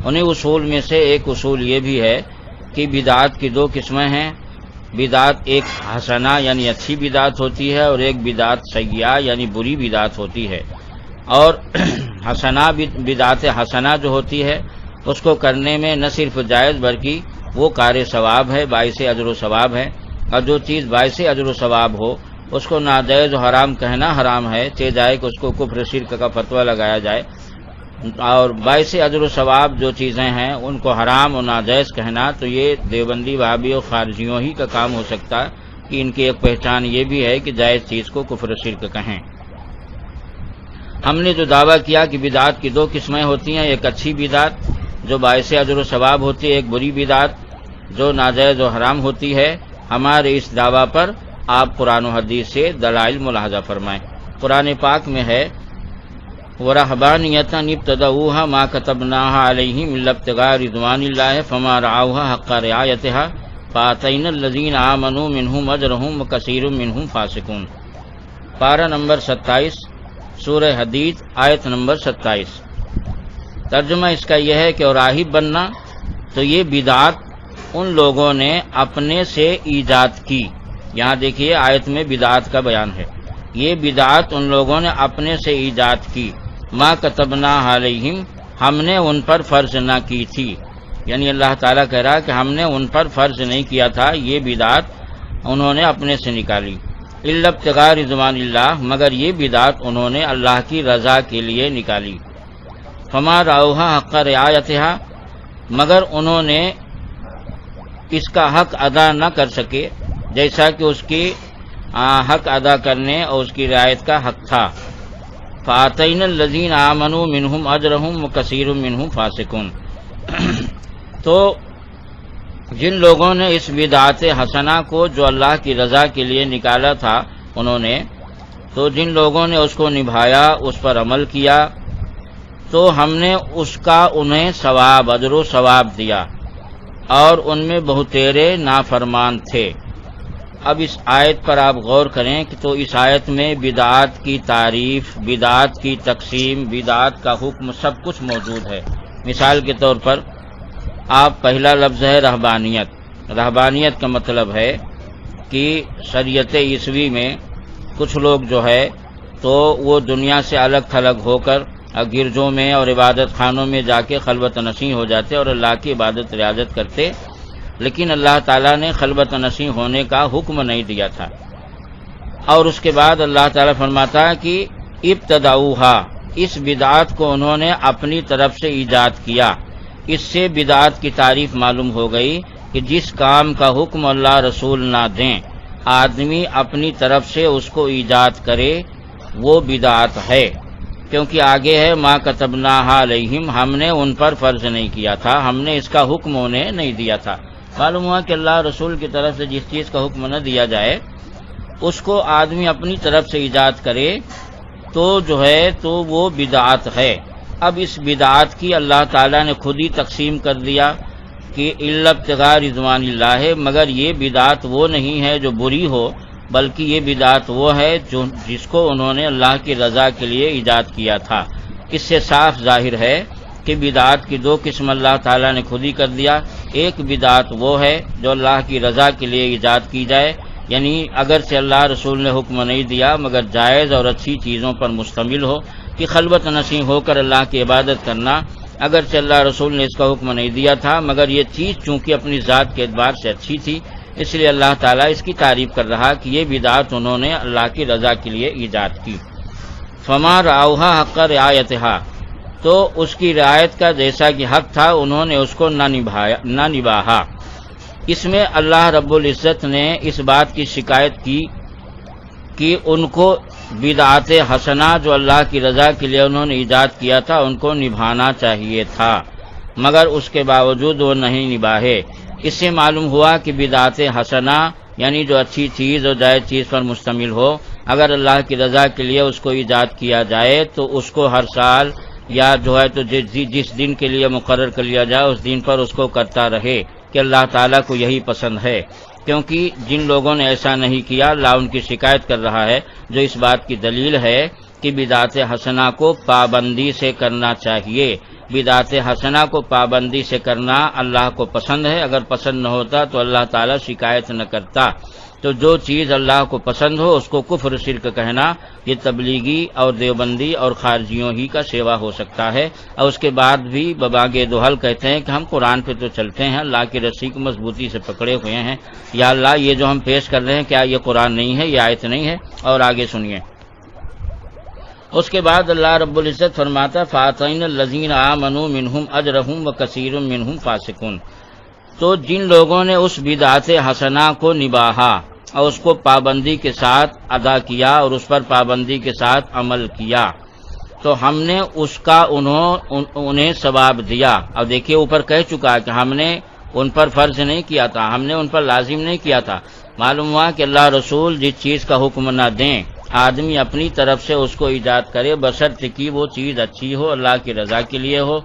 انہیں اصول میں سے ایک اصول یہ بھی ہے کہ بدعات کی دو قسمیں ہیں. بدعات ایک حسنہ یعنی اچھی بدعات ہوتی ہے اور ایک بدعات سیئہ یعنی بری بدعات ہوتی ہے. اور حسنہ بدعات حسنہ جو ہوتی ہے اس کو کرنے میں نہ صرف جائز بلکہ وہ کار ثواب ہے، باعث اجر و ثواب ہے. اور جو چیز باعث اجر و ثواب ہو اس کو ناجائز و حرام کہنا حرام ہے، چاہے جائے کہ اس کو کفر شرک کا فتویٰ لگایا جائے. اور باعث اجر و ثواب جو چیزیں ہیں ان کو حرام اور ناجائز کہنا تو یہ دیوبندی وہابی اور خارجیوں ہی کا کام ہو سکتا ہے کہ ان کی ایک پہچان یہ بھی ہے کہ جائز چیز کو کفر شرک کہیں. ہم نے جو دعویٰ کیا کہ بدعات کی دو قسمیں ہوتی ہیں، ایک اچھی بدعت جو باعث اجر و ثواب ہوتی ہے، ایک بری بدعت جو ناجائز و حرام ہوتی ہے. ہمارے اس دعویٰ پر آپ قرآن و حدیث سے دلائل ملاحظہ فرمائیں. قرآن پاک میں ہے وَرَهْبَانِيَةً ابْتَدَعُوهَا مَا كَتَبْنَاهَا عَلَيْهِمْ إِلَّا ابْتِغَاءَ رِضْوَانِ اللَّهِ فَمَا رَعَوْهَا حَقَّ رِعَايَتِهَا فَآتَيْنَا الَّذِينَ آمَنُوا مِنْهُمْ أَجْرَهُمْ وَكَثِيرٌ مِنْهُمْ فَاسِقُونَ. پارہ نمبر 27 سورہ حدید آیت نمبر 27. ترجمہ اس کا یہ ہے کہ راہب بننا تو یہ بدعت ان لوگوں نے اپنے سے ایجاد کی. یہاں دیکھیے آیت میں بدعت کا بیان ہے. یہ بدعت ان لوگوں نے اپنے سے ایجاد کی. ما کتبنا علیہم ہم نے ان پر فرض نہ کی تھی. یعنی اللہ تعالیٰ کہہ رہا کہ ہم نے ان پر فرض نہیں کیا تھا، یہ بدعت انہوں نے اپنے سے نکالی. الا ابتغاء رضوان اللہ مگر یہ بدعت انہوں نے اللہ کی رضا کے لیے نکالی. فما رعوها حق رعایتها مگر انہوں نے اس کا حق ادا نہ کر سکے جیسا کہ اس کی حق ادا کرنے اور اس کی رعایت کا حق تھا. فآتینا الذین آمنوا منہم اجرہم وکثیر منہم فاسقون. تو جن لوگوں نے اس بدعت حسنہ کو جو اللہ کی رضا کے لیے نکالا تھا انہوں نے، تو جن لوگوں نے اس کو نبھایا، اس پر عمل کیا، تو ہم نے اس کا انہیں ثواب اجر و ثواب دیا. اور ان میں بہتیرے نافرمان تھے. اب اس آیت پر آپ غور کریں کہ تو اس آیت میں بدعات کی تعریف، بدعات کی تقسیم، بدعات کا حکم سب کچھ موجود ہے. مثال کے طور پر آپ پہلا لفظ ہے رہبانیت. رہبانیت کا مطلب ہے کہ شریعت عیسوی میں کچھ لوگ جو ہے تو وہ دنیا سے الگ تھلگ ہو کر گرجوں میں اور عبادت خانوں میں جا کے خلوت نشین ہو جاتے اور اللہ کی عبادت ریاضت کرتے، لیکن اللہ تعالیٰ نے خلوت نشین ہونے کا حکم نہیں دیا تھا. اور اس کے بعد اللہ تعالیٰ فرماتا ہے کہ ابتدعوها اس بدعات کو انہوں نے اپنی طرف سے ایجاد کیا. اس سے بدعات کی تعریف معلوم ہو گئی کہ جس کام کا حکم اللہ رسول نہ دیں، آدمی اپنی طرف سے اس کو ایجاد کرے، وہ بدعت ہے. کیونکہ آگے ہے ما کتبناہا علیہم ہم نے ان پر فرض نہیں کیا تھا، ہم نے اس کا حکم انہیں نہیں دیا تھا. معلوم ہوا کہ اللہ رسول کی طرف سے جس چیز کا حکم نہ دیا جائے اس کو آدمی اپنی طرف سے ایجاد کرے تو جو ہے تو وہ بدعت ہے. اب اس بدعت کی اللہ تعالیٰ نے خود ہی تقسیم کر دیا کہ الا ابتغاء رضوان اللہ مگر یہ بدعت وہ نہیں ہے جو بری ہو، بلکہ یہ بدعت وہ ہے جس کو انہوں نے اللہ کی رضا کے لیے ایجاد کیا تھا. اس سے صاف ظاہر ہے کہ بدعت کی دو قسم اللہ تعالیٰ نے خود ہی کر دیا. ایک بدعت وہ ہے جو اللہ کی رضا کے لیے ایجاد کی جائے، یعنی اگرچہ اللہ رسول نے حکم نہیں دیا مگر جائز اور اچھی چیزوں پر مشتمل ہو کہ خلوت نشین ہو کر اللہ کی عبادت کرنا. اگرچہ اللہ رسول نے اس کا حکم نہیں دیا تھا مگر یہ چیز چونکہ اپنی ذات کے اعتبار سے اچھی تھی، اس لیے اللہ تعالیٰ اس کی تعریف کر رہا کہ یہ بدعت انہوں نے اللہ کی رضا کے لیے ایجاد کی. فما رعوها حق رعایتها تو اس کی رعایت کا جیسا کہ حق تھا انہوں نے اس کو نہ نبھایا. اس میں اللہ رب العزت نے اس بات کی شکایت کی کہ ان کو بدعات حسنہ جو اللہ کی رضا کے لیے انہوں نے ایجاد کیا تھا ان کو نبھانا چاہیے تھا، مگر اس کے باوجود وہ نہیں نبھائے۔ اس سے معلوم ہوا کہ بدعات حسنہ یعنی جو اچھی چیز اور جائز چیز پر مشتمل ہو، اگر اللہ کی رضا کے لیے اس کو ایجاد کیا جائے تو اس کو ہر سال یا جو ہے تو جس دن کے لیے مقرر کر لیا جائے اس دن پر اس کو کرتا رہے کہ اللہ تعالیٰ کو یہی پسند ہے، کیونکہ جن لوگوں نے ایسا نہیں کیا اللہ ان کی شکایت کر رہا ہے، جو اس بات کی دلیل ہے کہ بدعات حسنہ کو پابندی سے کرنا چاہیے۔ بدعات حسنہ کو پابندی سے کرنا اللہ کو پسند ہے، اگر پسند نہ ہوتا تو اللہ تعالیٰ شکایت نہ کرتا۔ تو جو چیز اللہ کو پسند ہو اس کو کفر شرک کہنا یہ تبلیغی اور دیوبندی اور خارجیوں ہی کا سیوا ہو سکتا ہے، اور اس کے بعد بھی بباغ دوحل کہتے ہیں کہ ہم قرآن پہ تو چلتے ہیں، اللہ کی رسی کو مضبوطی سے پکڑے ہوئے ہیں، یا اللہ یہ جو ہم پیش کر رہے ہیں کیا یہ قرآن نہیں ہے، یہ آیت نہیں ہے؟ اور آگے سنیے، اس کے بعد اللہ رب العزت فرماتا فَآتَيْنَا الَّذِينَ آمَنُوا مِنْهُمْ أَجْرَهُمْ وَكَثِيرٌ مِّنْهُمْ فَاسِقُونَ۔ تو جن لوگوں نے اس بدعت حسنہ کو نباہا اور اس کو پابندی کے ساتھ ادا کیا اور اس پر پابندی کے ساتھ عمل کیا تو ہم نے اس کا انہیں ثواب دیا۔ اب دیکھیے اوپر کہہ چکا کہ ہم نے ان پر فرض نہیں کیا تھا، ہم نے ان پر لازم نہیں کیا تھا۔ معلوم ہوا کہ اللہ رسول جس چیز کا حکم نہ دیں، آدمی اپنی طرف سے اس کو ایجاد کرے بشرط کہ وہ چیز اچھی ہو، اللہ کی رضا کے لیے ہو،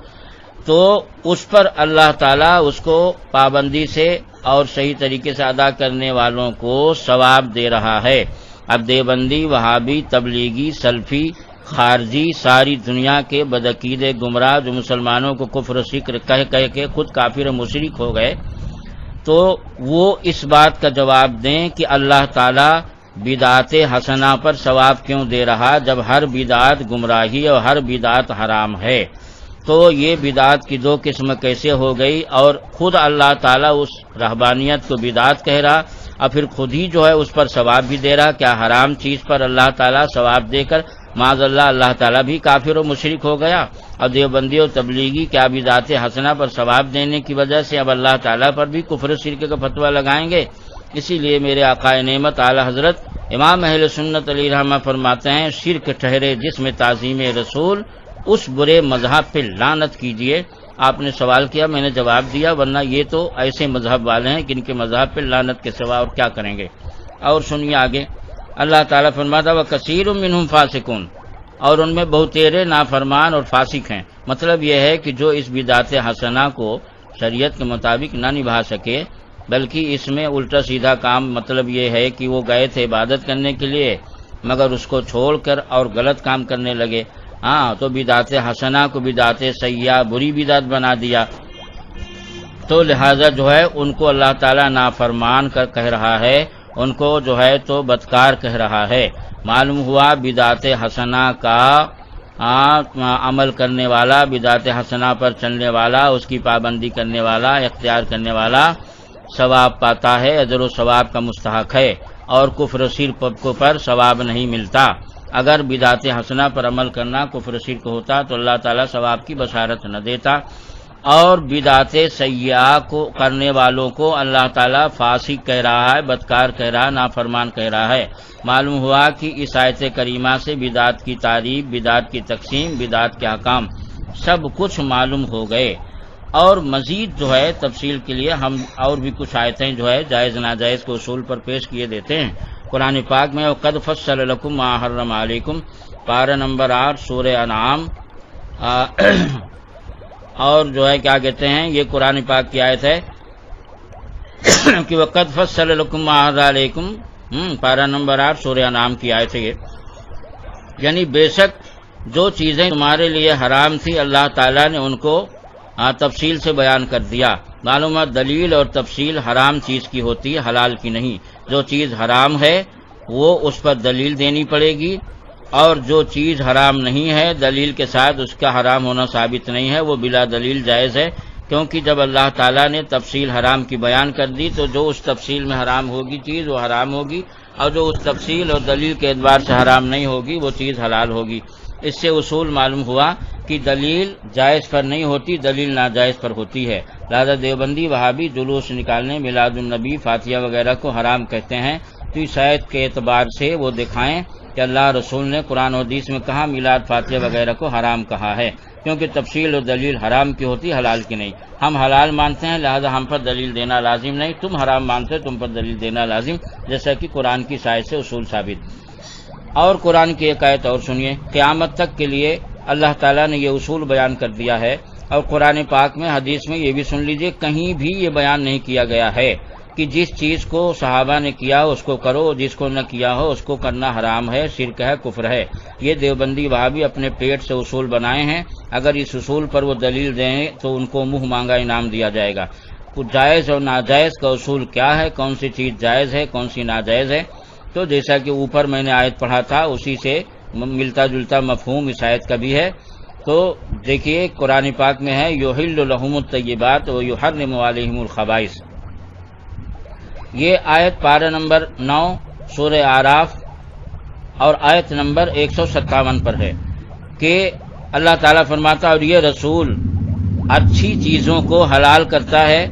تو اس پر اللہ تعالیٰ اس کو پابندی سے اور صحیح طریقے سے ادا کرنے والوں کو ثواب دے رہا ہے۔ اب دیوبندی، وہابی، تبلیغی، سلفی، خارجی، ساری دنیا کے بدعقیدے گمراہ جو مسلمانوں کو کفر شرک کہہ کے خود کافر و مشرک ہو گئے، تو وہ اس بات کا جواب دیں کہ اللہ تعالیٰ بدعات حسنہ پر ثواب کیوں دے رہا جب ہر بدعت گمراہی اور ہر بدعت حرام ہے؟ تو یہ بدعات کی دو قسم کیسے ہو گئی؟ اور خود اللہ تعالیٰ اس رہبانیت کو بدعت کہہ رہا اور پھر خود ہی جو ہے اس پر ثواب بھی دے رہا۔ کیا حرام چیز پر اللہ تعالیٰ ثواب دے کر معاذ اللہ تعالیٰ بھی کافر و مشرک ہو گیا؟ اور دیوبندی اور تبلیغی کیا بدعات حسنہ پر ثواب دینے کی وجہ سے اب اللہ تعالیٰ پر بھی کفر شرک کا فتویٰ لگائیں گے؟ اسی لیے میرے آقا نعمت اعلی حضرت امام اہل سنت علیہ رحمہ فرماتے ہیں شرک ٹھہرے جس میں تعظیم رسول، اس برے مذہب پہ لعنت کیجئے۔ آپ نے سوال کیا، میں نے جواب دیا، ورنہ یہ تو ایسے مذہب والے ہیں کہ ان کے مذہب پہ لعنت کے سوا اور کیا کریں گے۔ اور سنیے آگے اللہ تعالیٰ فرماتا وَكَثِيرٌ مِّنْهُمْ فَاسِقُونَ، اور ان میں بہتیرے نافرمان اور فاسق ہیں۔ مطلب یہ ہے کہ جو اس بدعت حسنہ کو شریعت کے مطابق نہ نبھا سکے، بلکہ اس میں الٹا سیدھا کام، مطلب یہ ہے کہ وہ گئے تھے عبادت کرنے کے لیے مگر اس کو چھوڑ کر اور غلط کام کرنے لگے، تو بدعت حسنہ کو بدعت سیئہ بری بدعت بنا دیا، تو لہذا جو ہے ان کو اللہ تعالیٰ نافرمان کہہ رہا ہے، ان کو جو ہے تو بدکار کہہ رہا ہے۔ معلوم ہوا بدعت حسنہ کا عمل کرنے والا، بدعت حسنہ پر چلنے والا، اس کی پابندی کرنے والا، اختیار کرنے والا ثواب پاتا ہے، اجر و ثواب کا مستحق ہے، اور کفر و شرک پر ثواب نہیں ملتا۔ اگر بدعت حسنہ پر عمل کرنا کفر و شرک ہوتا تو اللہ تعالیٰ ثواب کی بشارت نہ دیتا، اور بدعت سیئہ کو کرنے والوں کو اللہ تعالیٰ فاسق کہہ رہا ہے، بدکار کہہ رہا ہے، نافرمان کہہ رہا ہے۔ معلوم ہوا کہ اس آیت کریمہ سے بدعت کی تعریف، بدعت کی تقسیم، بدعت کے احکام سب کچھ معلوم ہو گئے۔ اور مزید جو ہے تفصیل کے لیے ہم اور بھی کچھ آیتیں جو ہے جائز ناجائز کے اصول پر پیش کیے دیتے ہیں قرآن پاک میں۔ وَقَدْ فَصَّلَ لَكُم مَّا حَرَّمَ عَلَيْكُمْ، پارہ نمبر 8 سورہ انعام، اور جو ہے کیا کہتے ہیں یہ قرآن پاک کی آیت ہے کہ وَقَدْ فَصَّلَ لَكُم مَّا حَرَّمَ عَلَيْكُمْ، پارہ نمبر 8 سورہ انعام کی آیت ہے یہ، یعنی بے شک جو چیزیں تمہارے لیے حرام تھی اللہ تعالیٰ نے ان کو تفصیل سے بیان کر دیا۔ معلومات دلیل اور تفصیل حرام چیز کی ہوتی ہے، حلال کی نہیں۔ جو چیز حرام ہے وہ اس پر دلیل دینی پڑے گی، اور جو چیز حرام نہیں ہے دلیل کے ساتھ اس کا حرام ہونا ثابت نہیں ہے، وہ بلا دلیل جائز ہے، کیونکہ جب اللہ تعالیٰ نے تفصیل حرام کی بیان کر دی تو جو اس تفصیل میں حرام ہوگی چیز وہ حرام ہوگی، اور جو اس تفصیل اور دلیل کے اعتبار سے حرام نہیں ہوگی وہ چیز حلال ہوگی۔ اس سے اصول معلوم ہوا کہ دلیل جائز پر نہیں ہوتی، دلیل ناجائز پر ہوتی ہے۔ لہذا دیوبندی وہابی جلوس نکالنے، میلاد النبی، فاتحہ وغیرہ کو حرام کہتے ہیں، تو اس آیت کے اعتبار سے وہ دکھائیں کہ اللہ رسول نے قرآن و حدیث میں کہا میلاد فاتحہ وغیرہ کو حرام کہا ہے، کیونکہ تفصیل و دلیل حرام کی ہوتی، حلال کی نہیں۔ ہم حلال مانتے ہیں لہذا ہم پر دلیل دینا لازم نہیں، تم حرام مانتے ہو تم پر دلیل دینا لازم، جیسا کہ قرآن کی سائے سے اصول ثابت۔ اور قرآن کی ایک آیت اور سنیے، قیامت تک کے لیے اللہ تعالیٰ نے یہ اصول بیان کر دیا ہے، اور قرآن پاک میں حدیث میں یہ بھی سن لیجئے، کہیں بھی یہ بیان نہیں کیا گیا ہے کہ جس چیز کو صحابہ نے کیا ہو اس کو کرو، جس کو نہ کیا ہو اس کو کرنا حرام ہے، شرک ہے، کفر ہے۔ یہ دیوبندی وہابی اپنے پیٹ سے اصول بنائے ہیں، اگر اس اصول پر وہ دلیل دیں تو ان کو منہ مانگا انعام دیا جائے گا۔ جائز اور ناجائز کا اصول کیا ہے، کون سی چیز جائز ہے کون سی ناجائز ہے، تو جیسا کہ اوپر میں نے آیت پڑھا تھا اسی سے ملتا جلتا مفہوم اس آیت کا بھی ہے۔ تو دیکھیے قرآن پاک میں ہے یحل لہم الطیبات ویحرم علیہم الخبائث، یہ آیت پارہ نمبر 9 سورہ اعراف اور آیت نمبر 157 پر ہے کہ اللہ تعالیٰ فرماتا اور یہ رسول اچھی چیزوں کو حلال کرتا ہے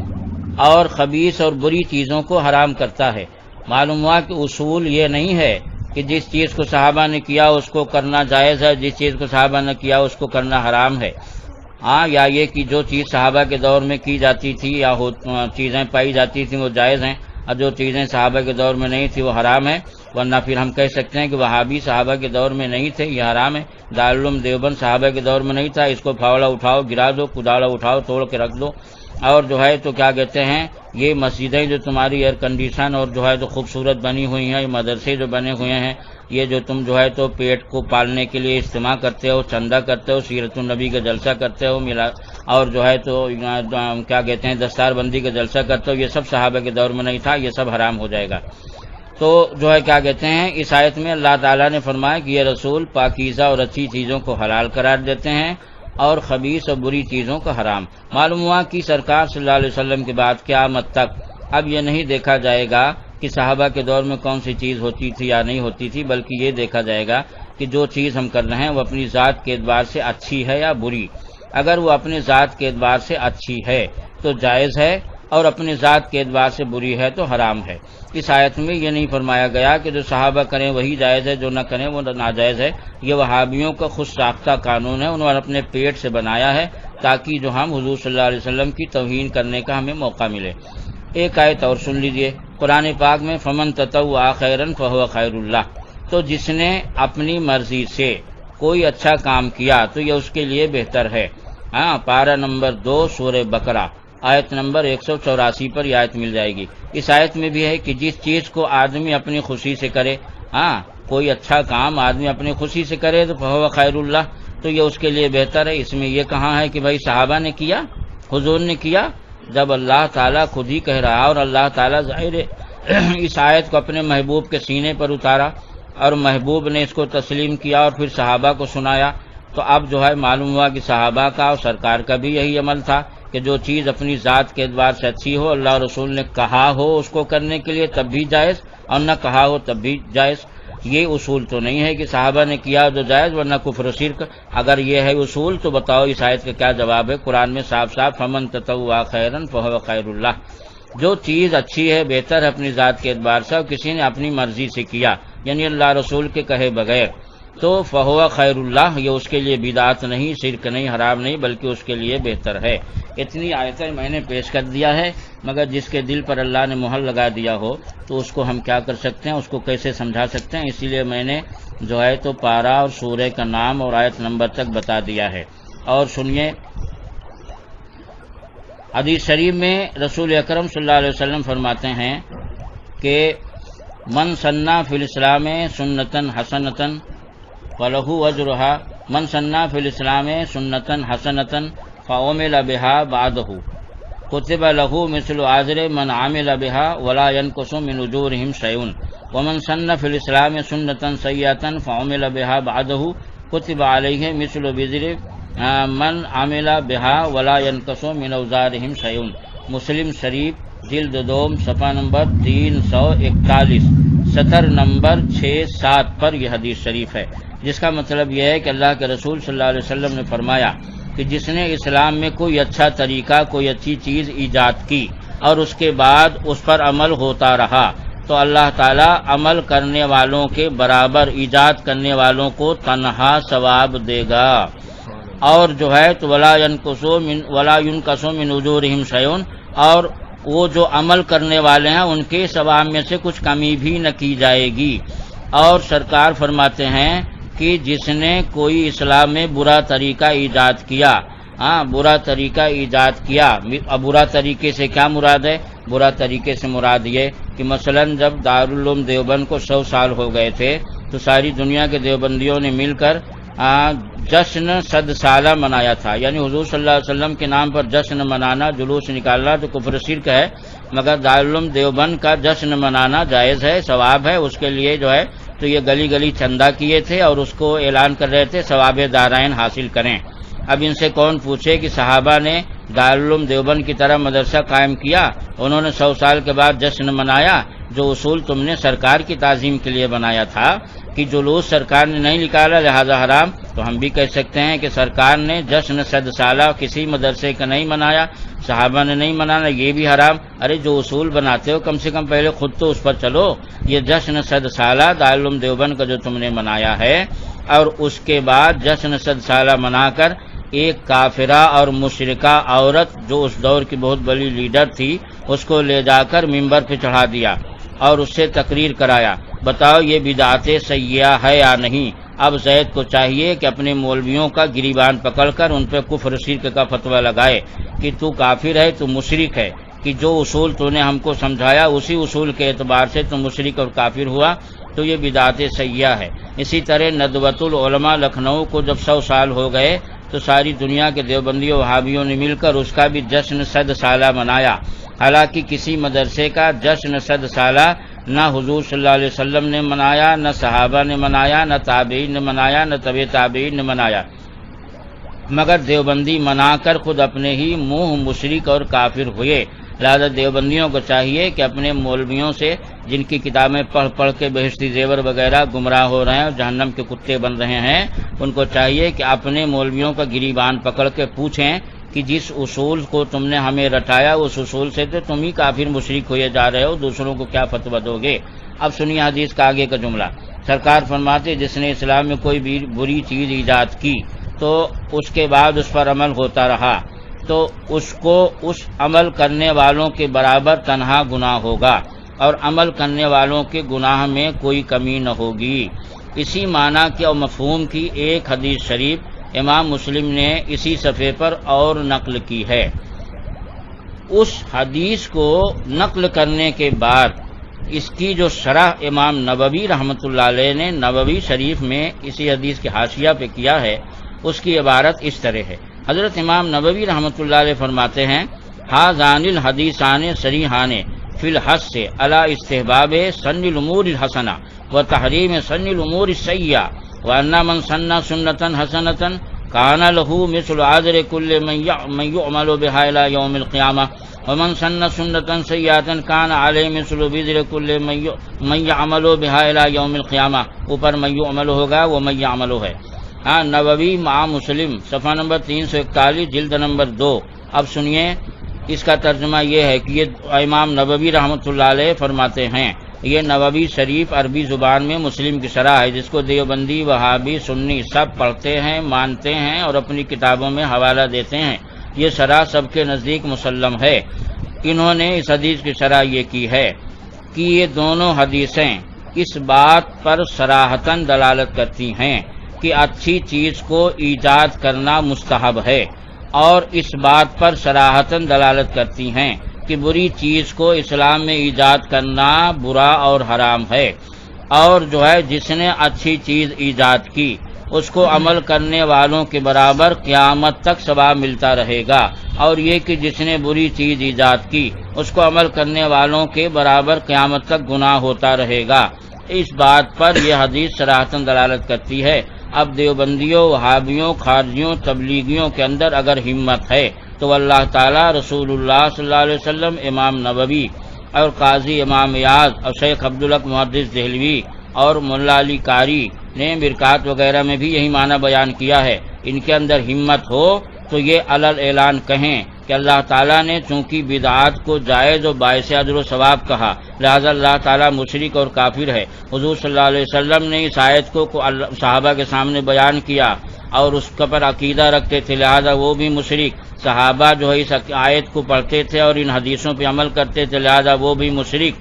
اور خبیث اور بری چیزوں کو حرام کرتا ہے۔ معلوم ہوا کہ اصول یہ نہیں ہے کہ جس چیز کو صحابہ نے کیا اس کو کرنا جائز ہے، جس چیز کو صحابہ نے کیا اس کو کرنا حرام ہے، ہاں، یا یہ کہ جو چیز صحابہ کے دور میں کی جاتی تھی یا چیزیں پائی جاتی تھیں وہ جائز ہیں، اور جو چیزیں صحابہ کے دور میں نہیں تھی وہ حرام ہے، ورنہ پھر ہم کہہ سکتے ہیں کہ وہابی صحابہ کے دور میں نہیں تھے، یہ حرام ہے۔ دارالعلوم دیوبند صحابہ کے دور میں نہیں تھا، اس کو پھاوڑا اٹھاؤ گرا دو، کداڑا اٹھاؤ توڑ کے رکھ دو، اور جو ہے تو کیا کہتے ہیں یہ مسجدیں جو تمہاری ایئر کنڈیشن اور جو ہے تو خوبصورت بنی ہوئی ہیں، یہ مدرسے جو بنے ہوئے ہیں، یہ جو تم جو ہے تو پیٹ کو پالنے کے لیے اجتماع کرتے ہو، چندہ کرتے ہو، سیرت النبی کا جلسہ کرتے ہو، اور جو ہے تو کیا کہتے ہیں دستار بندی کا جلسہ کرتے ہو، یہ سب صحابہ کے دور میں نہیں تھا، یہ سب حرام ہو جائے گا۔ تو جو ہے کیا کہتے ہیں اس آیت میں اللہ تعالیٰ نے فرمایا کہ یہ رسول پاکیزہ اور اچھی چیزوں کو حلال قرار دیتے ہیں اور خبیث اور بری چیزوں کا حرام۔ معلوم ہوا کہ سرکار صلی اللہ علیہ وسلم کے بعد قیامت تک اب یہ نہیں دیکھا جائے گا کہ صحابہ کے دور میں کون سی چیز ہوتی تھی یا نہیں ہوتی تھی، بلکہ یہ دیکھا جائے گا کہ جو چیز ہم کر رہے ہیں وہ اپنی ذات کے اعتبار سے اچھی ہے یا بری۔ اگر وہ اپنے ذات کے اعتبار سے اچھی ہے تو جائز ہے، اور اپنے ذات کے اعتبار سے بری ہے تو حرام ہے۔ اس آیت میں یہ نہیں فرمایا گیا کہ جو صحابہ کریں وہی جائز ہے، جو نہ کریں وہ ناجائز ہے۔ یہ وہابیوں کا خود ساختہ قانون ہے، انہوں نے اپنے پیٹ سے بنایا ہے تاکہ جو ہم حضور صلی اللہ علیہ وسلم کی توہین کرنے کا ہمیں موقع ملے۔ ایک آیت اور سن لیجئے قرآن پاک میں فمن تطوع خیرا فہو خیر اللہ، تو جس نے اپنی مرضی سے کوئی اچھا کام کیا تو یہ اس کے لیے بہتر ہے۔ ہاں، پارہ نمبر 2 سورہ بقرہ آیت نمبر 184 پر یہ آیت مل جائے گی۔ اس آیت میں بھی ہے کہ جس چیز کو آدمی اپنی خوشی سے کرے، ہاں، کوئی اچھا کام آدمی اپنی خوشی سے کرے تو فہو خیر اللہ، تو یہ اس کے لیے بہتر ہے۔ اس میں یہ کہاں ہے کہ بھائی صحابہ نے کیا، حضور نے کیا، جب اللہ تعالیٰ خود ہی کہہ رہا اور اللہ تعالیٰ ظاہر اس آیت کو اپنے محبوب کے سینے پر اتارا اور محبوب نے اس کو تسلیم کیا اور پھر صحابہ کو سنایا، تو اب جو ہے معلوم ہوا کہ صحابہ کا اور سرکار کا بھی یہی عمل تھا کہ جو چیز اپنی ذات کے اعتبار سے اچھی ہو، اللہ رسول نے کہا ہو اس کو کرنے کے لیے تب بھی جائز، اور نہ کہا ہو تب بھی جائز۔ یہ اصول تو نہیں ہے کہ صحابہ نے کیا تو جائز ورنہ کفر و شرک۔ اگر یہ ہے اصول تو بتاؤ اس آیت کا کیا جواب ہے؟ قرآن میں صاف صاف فمن تطوع خیرا فہو خیر اللہ، جو چیز اچھی ہے بہتر ہے اپنی ذات کے اعتبار سے اور کسی نے اپنی مرضی سے کیا یعنی اللہ رسول کے کہے بغیر تو فہو خیر اللہ، یہ اس کے لیے بدعت نہیں، شرک نہیں، حرام نہیں، بلکہ اس کے لیے بہتر ہے۔ اتنی آیتیں میں نے پیش کر دیا ہے، مگر جس کے دل پر اللہ نے مہر لگا دیا ہو تو اس کو ہم کیا کر سکتے ہیں، اس کو کیسے سمجھا سکتے ہیں؟ اسی لیے میں نے جو ہے تو پارہ اور سورہ کا نام اور آیت نمبر تک بتا دیا ہے۔ اور سنیے حدیث شریف میں رسول اکرم صلی اللہ علیہ وسلم فرماتے ہیں کہ من سنّا فی الاسلام سنتن حسنتن فلہ اجرھا من سنّا فی الاسلام سنتن حسنتن فعمل بها بعده كتب له مثل اجر من عمل بها ولا ينقص من اجورهم شيء ومن سن في الاسلام سنة سيئة فعمل بها بعده كتب عليه مثل وزر من عمل بها ولا ينقص من اوزارهم شيء۔ مسلم شریف جلد 2 صفحہ نمبر 341 سطر نمبر 6-7 پر یہ حدیث شریف ہے۔ جس کا مطلب یہ ہے کہ اللہ کے رسول صلی اللہ علیہ وسلم نے فرمایا کہ جس نے اسلام میں کوئی اچھا طریقہ، کوئی اچھی چیز ایجاد کی اور اس کے بعد اس پر عمل ہوتا رہا تو اللہ تعالیٰ عمل کرنے والوں کے برابر ایجاد کرنے والوں کو تنہا ثواب دے گا، اور جو ہے تو ولا ينقص من اجورہم شیء، اور وہ جو عمل کرنے والے ہیں ان کے ثواب میں سے کچھ کمی بھی نہ کی جائے گی۔ اور سرکار فرماتے ہیں کہ جس نے کوئی اسلام میں برا طریقہ ایجاد کیا، برا طریقہ ایجاد کیا، برا طریقے سے کیا مراد ہے؟ برا طریقے سے مراد یہ کہ مثلا جب دارالعلوم دیوبند کو 100 سال ہو گئے تھے تو ساری دنیا کے دیوبندیوں نے مل کر جشن 100 سالہ منایا تھا، یعنی حضور صلی اللہ علیہ وسلم کے نام پر جشن منانا، جلوس نکالنا تو کفر شرک ہے، مگر دارالعلوم دیوبند کا جشن منانا جائز ہے، ثواب ہے، اس کے لیے جو ہے تو یہ گلی گلی چندہ کیے تھے اور اس کو اعلان کر رہے تھے ثواب دارائن حاصل کریں۔ اب ان سے کون پوچھے کہ صحابہ نے دارالعلوم دیوبند کی طرح مدرسہ قائم کیا، انہوں نے 100 سال کے بعد جشن منایا، جو اصول تم نے سرکار کی تعظیم کے لیے بنایا تھا کہ جلوس سرکار نے نہیں نکالا لہذا حرام، تو ہم بھی کہہ سکتے ہیں کہ سرکار نے جشن 100 سالہ کسی مدرسے کا نہیں منایا، صحابہ نے نہیں منانا، یہ بھی حرام۔ ارے جو اصول بناتے ہو کم سے کم پہلے خود تو اس پر چلو۔ یہ جشن 100 سالہ دارالعلوم دیوبند کا جو تم نے منایا ہے، اور اس کے بعد جشن 100 سالہ منا کر ایک کافرہ اور مشرکہ عورت جو اس دور کی بہت بڑی لیڈر تھی اس کو لے جا کر ممبر پہ چڑھا دیا اور اس سے تقریر کرایا، بتاؤ یہ بدعت سیئہ ہے یا نہیں؟ اب زید کو چاہیے کہ اپنے مولویوں کا گریبان پکڑ کر ان پہ کفر شرک کا فتویٰ لگائے کہ تو کافر ہے، تو مشرک ہے، کہ جو اصول تو نے ہم کو سمجھایا اسی اصول کے اعتبار سے تو مشرک اور کافر ہوا، تو یہ بدعت سیئہ ہے۔ اسی طرح ندوۃ العلماء لکھنؤ کو جب 100 سال ہو گئے تو ساری دنیا کے دیوبندیوں وہابیوں نے مل کر اس کا بھی جشن 100 سالہ منایا، حالانکہ کسی مدرسے کا جشن 100 سالہ نہ حضور صلی اللہ علیہ وسلم نے منایا، نہ صحابہ نے منایا، نہ تابعین نے منایا، نہ تبع تابعین نے منایا، مگر دیوبندی منا کر خود اپنے ہی منہ مشرک اور کافر ہوئے۔ لہذا دیوبندیوں کو چاہیے کہ اپنے مولویوں سے جن کی کتابیں پڑھ پڑھ کے بہشتی زیور وغیرہ گمراہ ہو رہے ہیں اور جہنم کے کتے بن رہے ہیں، ان کو چاہیے کہ اپنے مولویوں کا گریبان پکڑ کے پوچھیں کہ جس اصول کو تم نے ہمیں رٹایا اس اصول سے تو تم ہی کافر مشرک ہوئے جا رہے ہو، دوسروں کو کیا فتویٰ دو گے؟ اب سنیے حدیث کا آگے کا جملہ۔ سرکار فرماتے جس نے اسلام میں کوئی بری چیز ایجاد کی تو اس کے بعد اس پر عمل ہوتا رہا تو اس کو اس عمل کرنے والوں کے برابر تنہا گناہ ہوگا اور عمل کرنے والوں کے گناہ میں کوئی کمی نہ ہوگی۔ اسی معنی کے اور مفہوم کی ایک حدیث شریف امام مسلم نے اسی صفحے پر اور نقل کی ہے۔ اس حدیث کو نقل کرنے کے بعد اس کی جو شرح امام نووی رحمۃ اللہ علیہ نے نووی شریف میں اسی حدیث کے حاشیہ پہ کیا ہے، اس کی عبارت اس طرح ہے۔ حضرت امام نووی رحمۃ اللہ علیہ فرماتے ہیں ھذان الحدیثان صریحان فی الحث علی استحباب سن الامور الحسنہ و تحریم سن الامور السیئہ وان من سن سنۃ حسنۃ کان له مثل اجر کل من یعمل بها الی یوم القیامہ ومن سن سنۃ سیئۃ کان علیہ مثل وزر کل من یعمل بها الی یوم القیامہ، اوپر من یعمل ہوگا وہ من یعمل ہے۔ نووی مع مسلم صفحہ نمبر 341 جلد نمبر 2۔ اب سنیے اس کا ترجمہ یہ ہے کہ یہ امام نووی رحمۃ اللہ علیہ فرماتے ہیں، یہ نووی شریف عربی زبان میں مسلم کی شرح ہے جس کو دیوبندی وہابی سنی سب پڑھتے ہیں، مانتے ہیں اور اپنی کتابوں میں حوالہ دیتے ہیں۔ یہ شرح سب کے نزدیک مسلم ہے۔ انہوں نے اس حدیث کی شرح یہ کی ہے کہ یہ دونوں حدیثیں اس بات پر صراحتاً دلالت کرتی ہیں کہ اچھی چیز کو ایجاد کرنا مستحب ہے، اور اس بات پر صراحتاً دلالت کرتی ہیں کہ بری چیز کو اسلام میں ایجاد کرنا برا اور حرام ہے، اور جو ہے جس نے اچھی چیز ایجاد کی اس کو عمل کرنے والوں کے برابر قیامت تک ثواب ملتا رہے گا، اور یہ کہ جس نے بری چیز ایجاد کی اس کو عمل کرنے والوں کے برابر قیامت تک گناہ ہوتا رہے گا۔ اس بات پر یہ حدیث صراحتاً دلالت کرتی ہے۔ اب دیوبندیوں، وہابیوں، خارجیوں، تبلیغیوں کے اندر اگر ہمت ہے تو اللہ تعالیٰ، رسول اللہ صلی اللہ علیہ وسلم، امام نووی اور قاضی امام ایاز اور شیخ عبدالحق محدث دہلوی اور مولا علی قاری نے مرکات وغیرہ میں بھی یہی معنی بیان کیا ہے۔ ان کے اندر ہمت ہو تو یہ علل اعلان کہیں کہ اللہ تعالیٰ نے چونکہ بدعات کو جائز و باعث اجر و ثواب کہا، لہذا اللہ تعالیٰ مشرک اور کافر ہے۔ حضور صلی اللہ علیہ وسلم نے اس آیت کو صحابہ کے سامنے بیان کیا اور اس پر عقیدہ رکھتے تھے، لہذا وہ بھی مشرک۔ صحابہ جو ہے اس آیت کو پڑھتے تھے اور ان حدیثوں پہ عمل کرتے تھے، لہذا وہ بھی مشرک۔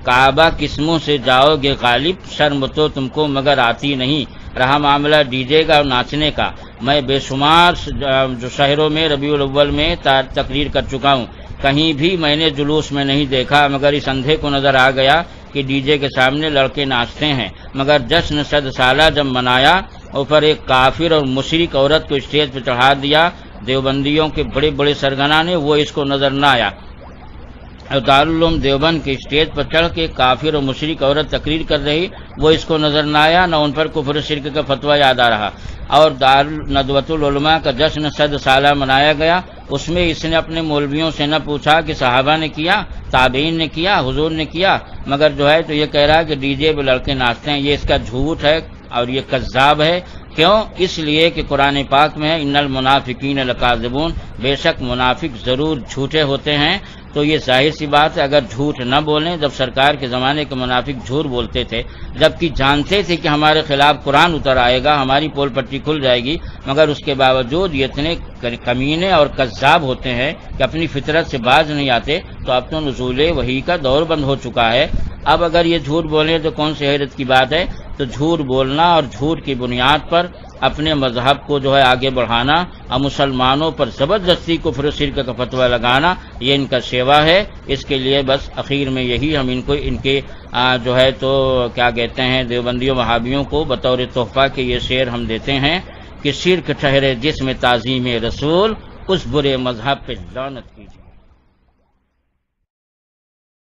کعبہ قسموں سے جاؤ گے غالب، شرم تو تم کو مگر آتی نہیں۔ رہا معاملہ ڈی جے کا اور ناچنے کا، میں بے شمار جو شہروں میں ربیع الاول میں تقریر کر چکا ہوں، کہیں بھی میں نے جلوس میں نہیں دیکھا، مگر اس اندھے کو نظر آ گیا کہ ڈی جے کے سامنے لڑکے ناچتے ہیں۔ مگر جشن 100 سالہ جب منایا، اوپر ایک کافر اور مشرک عورت کو اسٹیج پہ چڑھا دیا، دیوبندیوں کے بڑے بڑے سرگنا نے، وہ اس کو نظر نہ آیا۔ دارالعلوم دیوبند کے اسٹیج پر چڑھ کے کافر اور مشرک عورت تقریر کر رہی، وہ اس کو نظر نہ آیا، نہ ان پر کفر شرک کا فتویٰ یاد آ رہا۔ اور ندوۃ العلماء کا جشن 100 سالہ منایا گیا، اس میں اس نے اپنے مولویوں سے نہ پوچھا کہ صحابہ نے کیا، تابعین نے کیا، حضور نے کیا، مگر جو ہے تو یہ کہہ رہا ہے کہ ڈی جے پہ لڑکے ناچتے ہیں۔ یہ اس کا جھوٹ ہے اور یہ کذاب ہے۔ کیوں؟ اس لیے کہ قرآن پاک میں ہے ان المنافقین لکاذبون، بے شک منافق ضرور جھوٹے ہوتے ہیں۔ تو یہ ظاہر سی بات ہے، اگر جھوٹ نہ بولیں، جب سرکار کے زمانے کے منافق جھوٹ بولتے تھے، جبکہ جانتے تھے کہ ہمارے خلاف قرآن اتر آئے گا، ہماری پول پٹی کھل جائے گی، مگر اس کے باوجود یہ اتنے کمینے اور کذاب ہوتے ہیں کہ اپنی فطرت سے باز نہیں آتے۔ تو اب تو نزول وحی کا دور بند ہو چکا ہے، اب اگر یہ جھوٹ بولیں تو کون سی حیرت کی بات ہے؟ تو جھوٹ بولنا اور جھوٹ کی بنیاد پر اپنے مذہب کو جو ہے آگے بڑھانا اور مسلمانوں پر زبردستی کفر و شرک کا فتویٰ لگانا، یہ ان کا شیوا ہے۔ اس کے لیے بس اخیر میں یہی ہم ان کے جو ہے تو کیا کہتے ہیں دیوبندیوں وہابیوں کو بطور تحفہ کے یہ شعر ہم دیتے ہیں کہ شرک ٹھہرے جس میں تعظیم رسول، اس برے مذہب پہ لعنت کیجیے۔